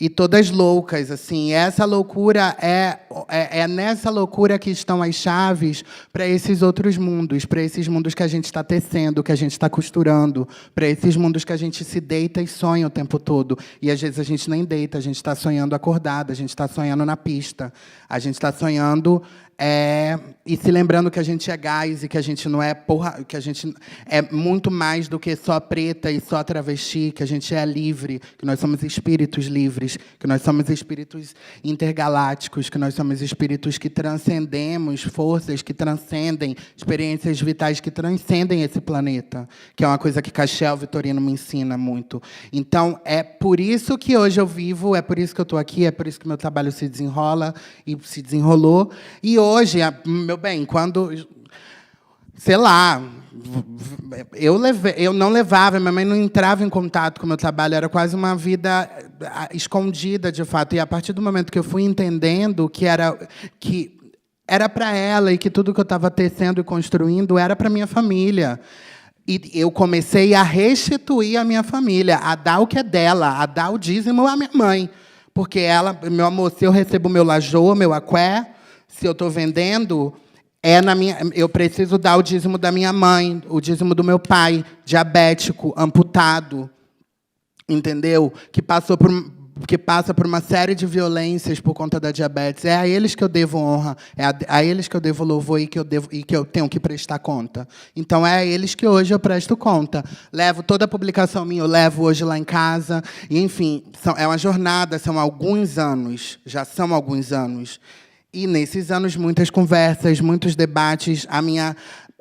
E todas loucas, assim. Essa loucura é nessa loucura que estão as chaves para esses outros mundos, para esses mundos que a gente está tecendo, que a gente está costurando, para esses mundos que a gente se deita e sonha o tempo todo. E, às vezes, a gente nem deita, a gente está sonhando acordada, a gente está sonhando na pista, a gente está sonhando... e se lembrando que a gente é gás e que a gente não é porra, que a gente é muito mais do que só preta e só travesti, que a gente é livre, que nós somos espíritos livres, que nós somos espíritos intergalácticos, que nós somos espíritos que transcendemos forças que transcendem experiências vitais que transcendem esse planeta, que é uma coisa que Cachel Vitorino me ensina muito. Então, é por isso que hoje eu vivo, é por isso que eu estou aqui, é por isso que meu trabalho se desenrola e se desenrolou. E hoje, meu bem, quando... Sei lá, eu não levava, minha mãe não entrava em contato com o meu trabalho, era quase uma vida escondida, de fato. E, a partir do momento que eu fui entendendo que era para ela e que tudo que eu estava tecendo e construindo era para minha família. E eu comecei a restituir a minha família, a dar o que é dela, a dar o dízimo à minha mãe. Porque ela, meu amor, se eu recebo meu lajô, meu aqué, se eu estou vendendo, eu preciso dar o dízimo da minha mãe, o dízimo do meu pai, diabético, amputado, entendeu? Que passa por uma série de violências por conta da diabetes. É a eles que eu devo honra, é a eles que eu devo louvor e que eu tenho que prestar conta. Então, é a eles que hoje eu presto conta. Levo toda a publicação minha, eu levo hoje lá em casa. E, enfim, é uma jornada, são alguns anos, já são alguns anos. E, nesses anos, muitas conversas, muitos debates, a minha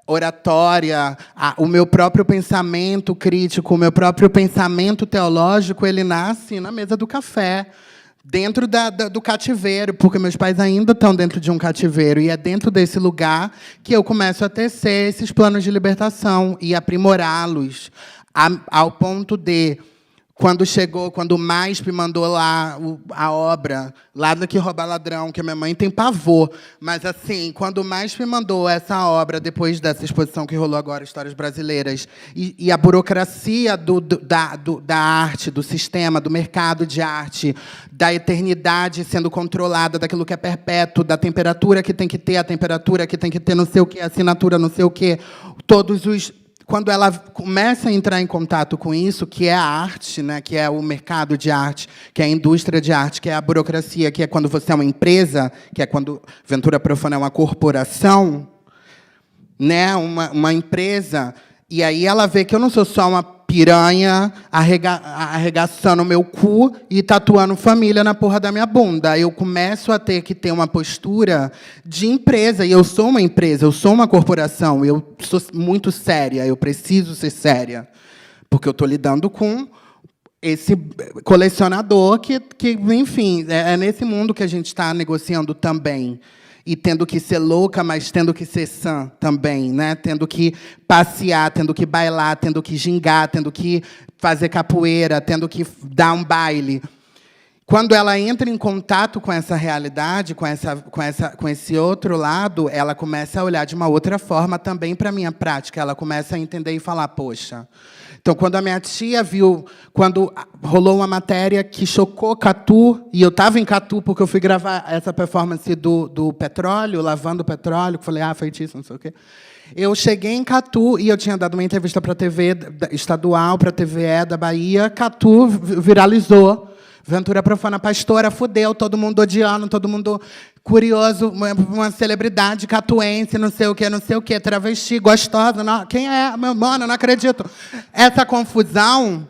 oratória, o meu próprio pensamento crítico, o meu próprio pensamento teológico, ele nasce na mesa do café, dentro do cativeiro, porque meus pais ainda estão dentro de um cativeiro, e é dentro desse lugar que eu começo a tecer esses planos de libertação e aprimorá-los, ao ponto de... Quando o MASP mandou lá a obra, lá do Que Rouba Ladrão, que a minha mãe tem pavor, mas, assim, quando o MASP mandou essa obra, depois dessa exposição que rolou agora, Histórias Brasileiras, e a burocracia da arte, do sistema, do mercado de arte, da eternidade sendo controlada, daquilo que é perpétuo, da temperatura que tem que ter, a temperatura que tem que ter não sei o quê, a assinatura não sei o quê, quando ela começa a entrar em contato com isso, que é a arte, né, que é o mercado de arte, que é a indústria de arte, que é a burocracia, que é quando você é uma empresa, que é quando Ventura Profana é uma corporação, né, uma empresa, e aí ela vê que eu não sou só uma piranha arregaçando o meu cu e tatuando família na porra da minha bunda. Eu começo a ter que ter uma postura de empresa. E eu sou uma empresa, eu sou uma corporação. Eu sou muito séria, eu preciso ser séria. Porque eu estou lidando com esse colecionador que enfim, é nesse mundo que a gente está negociando também. e tendo que ser louca, mas tendo que ser sã também, né? Tendo que passear, tendo que bailar, tendo que gingar, tendo que fazer capoeira, tendo que dar um baile. Quando ela entra em contato com essa realidade, com esse outro lado, ela começa a olhar de uma outra forma também para a minha prática. Ela começa a entender e falar, poxa. Então, quando a minha tia viu, quando rolou uma matéria que chocou Catu, e eu estava em Catu porque eu fui gravar essa performance do petróleo, lavando o petróleo, que falei, feitiço, não sei o quê. Eu cheguei em Catu e eu tinha dado uma entrevista para a TV estadual, para a TVE da Bahia. Catu viralizou. Ventura profana, pastora, fudeu, todo mundo odiando, todo mundo curioso, uma celebridade catuense, não sei o quê, travesti, gostosa. Não, quem é? Meu mano, não acredito. Essa confusão,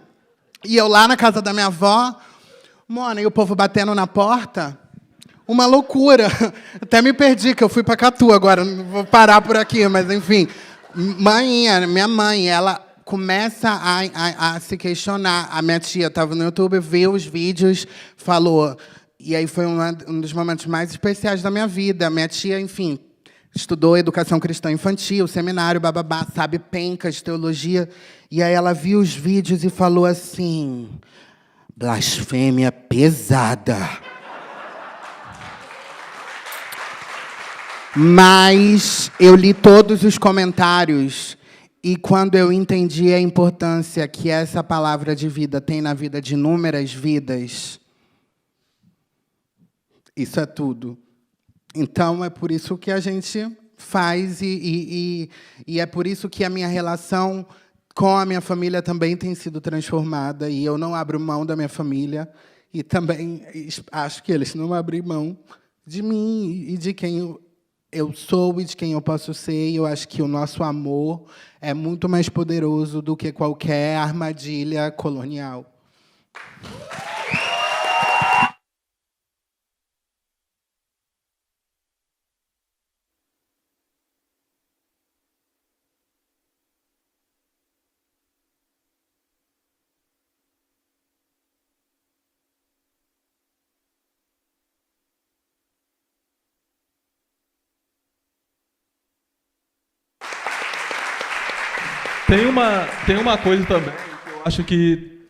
e eu lá na casa da minha avó, mano, e o povo batendo na porta, uma loucura. Até me perdi, que eu fui para Catu agora, não vou parar por aqui, mas enfim. Minha mãe, ela começa a se questionar. A minha tia estava no YouTube, viu os vídeos, falou. E aí foi um dos momentos mais especiais da minha vida. Minha tia, enfim, estudou educação cristã infantil, seminário, bababá, sabe pencas, teologia. E aí ela viu os vídeos e falou assim, blasfêmia pesada. Mas eu li todos os comentários. E quando eu entendi a importância que essa palavra de vida tem na vida de inúmeras vidas, isso é tudo. Então, é por isso que a gente faz e é por isso que a minha relação com a minha família também tem sido transformada. E eu não abro mão da minha família. E também acho que eles não abrem mão de mim e de quem eu sou e de quem eu posso ser. E eu acho que o nosso amor é muito mais poderoso do que qualquer armadilha colonial. Tem uma coisa também que eu acho que...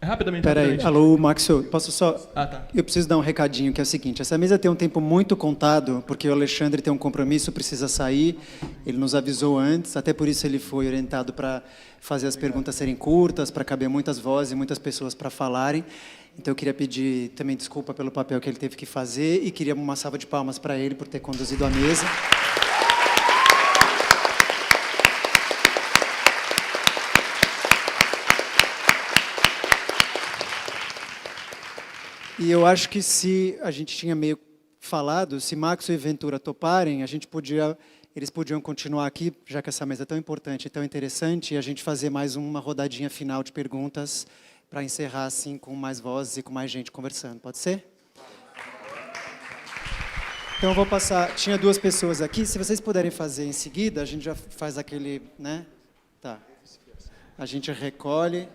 Rapidamente. Peraí, alô, Maxwell, posso só... Tá. Eu preciso dar um recadinho, que é o seguinte, essa mesa tem um tempo muito contado, porque o Alexandre tem um compromisso, precisa sair, ele nos avisou antes, até por isso ele foi orientado para fazer as perguntas serem curtas, para caber muitas vozes e muitas pessoas para falarem. Então eu queria pedir também desculpa pelo papel que ele teve que fazer e queria uma salva de palmas para ele por ter conduzido a mesa. E eu acho que se a gente tinha meio falado, se Max e Ventura toparem, eles podiam continuar aqui, já que essa mesa é tão importante e tão interessante, e a gente fazer mais uma rodadinha final de perguntas para encerrar assim com mais vozes e com mais gente conversando. Pode ser? Então eu vou passar... Tinha duas pessoas aqui, se vocês puderem fazer em seguida, a gente já faz aquele... né? Tá. A gente recolhe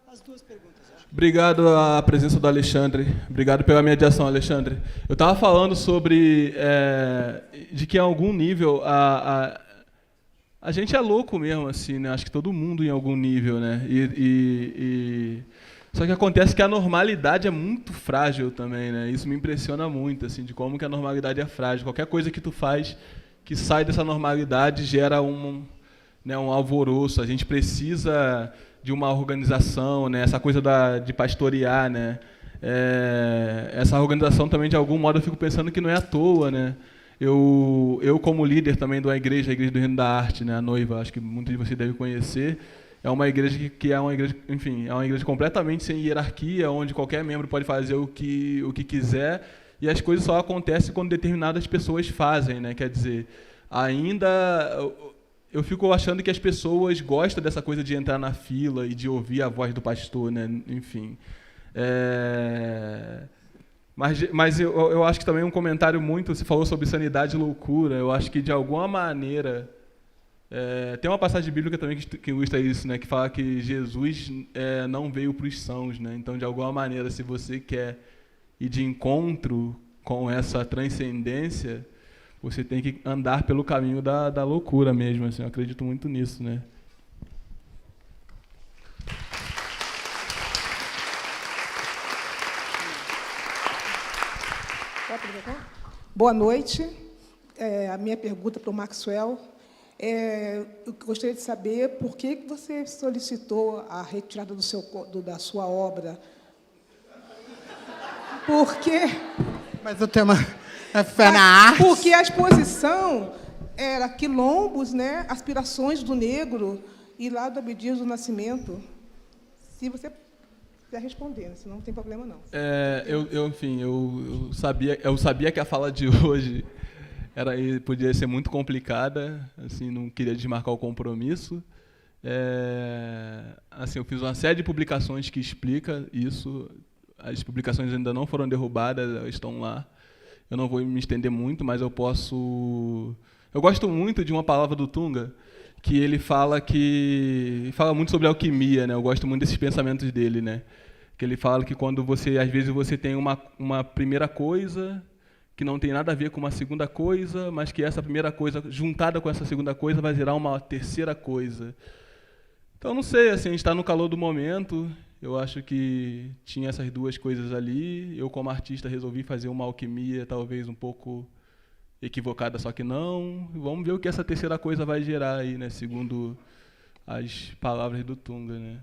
as duas perguntas. Obrigado à presença do Alexandre. Obrigado pela mediação, Alexandre. Eu estava falando sobre de que, em algum nível, a gente é louco mesmo, assim, né? Acho que todo mundo em algum nível, né? Só que acontece que a normalidade é muito frágil também, né? Isso me impressiona muito, assim, de como que a normalidade é frágil. Qualquer coisa que tu faz que sai dessa normalidade gera um alvoroço. A gente precisa de uma organização, né? Essa coisa de pastorear, né? Essa organização também, de algum modo, eu fico pensando que não é à toa, né? Eu como líder também de uma igreja, a Igreja do Reino da Arte, né? A Noiva, acho que muitos de vocês devem conhecer. É uma igreja que é uma igreja, enfim, é uma igreja completamente sem hierarquia, onde qualquer membro pode fazer o que quiser, e as coisas só acontecem quando determinadas pessoas fazem, né? Quer dizer, ainda... Eu fico achando que as pessoas gostam dessa coisa de entrar na fila e de ouvir a voz do pastor, né? Enfim. Mas eu acho que também um comentário muito... Você falou sobre sanidade e loucura. Eu acho que, de alguma maneira... tem uma passagem bíblica também que ilustra isso, né? Que fala que Jesus não veio para os sãos, né? Então, de alguma maneira, se você quer ir de encontro com essa transcendência, você tem que andar pelo caminho da loucura mesmo. Assim, eu acredito muito nisso, né? Boa noite. A minha pergunta para o Maxwell eu gostaria de saber por que você solicitou a retirada da sua obra. Porque... Mas o tema é fé na arte. Porque a exposição era quilombos, né, aspirações do negro e lá do Abdias do Nascimento. Se você quiser responder, senão não tem problema não. Enfim, eu sabia que a fala de hoje podia ser muito complicada, assim, não queria desmarcar o compromisso. Assim, eu fiz uma série de publicações que explica isso. As publicações ainda não foram derrubadas, elas estão lá. Eu não vou me estender muito, mas eu posso... Eu gosto muito de uma palavra do Tunga, que ele fala muito sobre alquimia, né? Eu gosto muito desses pensamentos dele, né? Que ele fala que quando às vezes você tem uma primeira coisa que não tem nada a ver com uma segunda coisa, mas que essa primeira coisa, juntada com essa segunda coisa, vai gerar uma terceira coisa. Então, não sei, assim, a gente está no calor do momento, eu acho que tinha essas duas coisas ali, eu, como artista, resolvi fazer uma alquimia talvez um pouco equivocada, só que não. Vamos ver o que essa terceira coisa vai gerar aí, né, segundo as palavras do Tunga, né.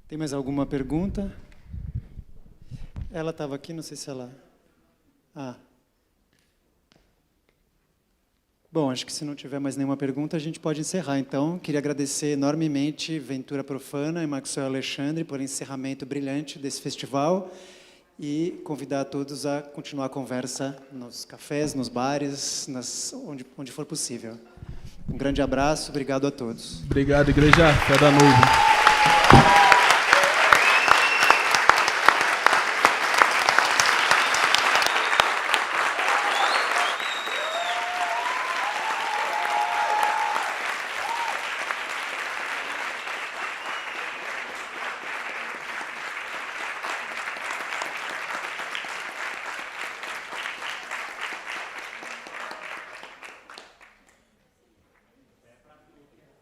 Tem mais alguma pergunta? Ela estava aqui, não sei se ela... Bom, acho que se não tiver mais nenhuma pergunta, a gente pode encerrar. Então, queria agradecer enormemente Ventura Profana e Maxwell Alexandre por encerramento brilhante desse festival e convidar a todos a continuar a conversa nos cafés, nos bares, onde for possível. Um grande abraço, obrigado a todos. Obrigado, igreja. Fé da noiva.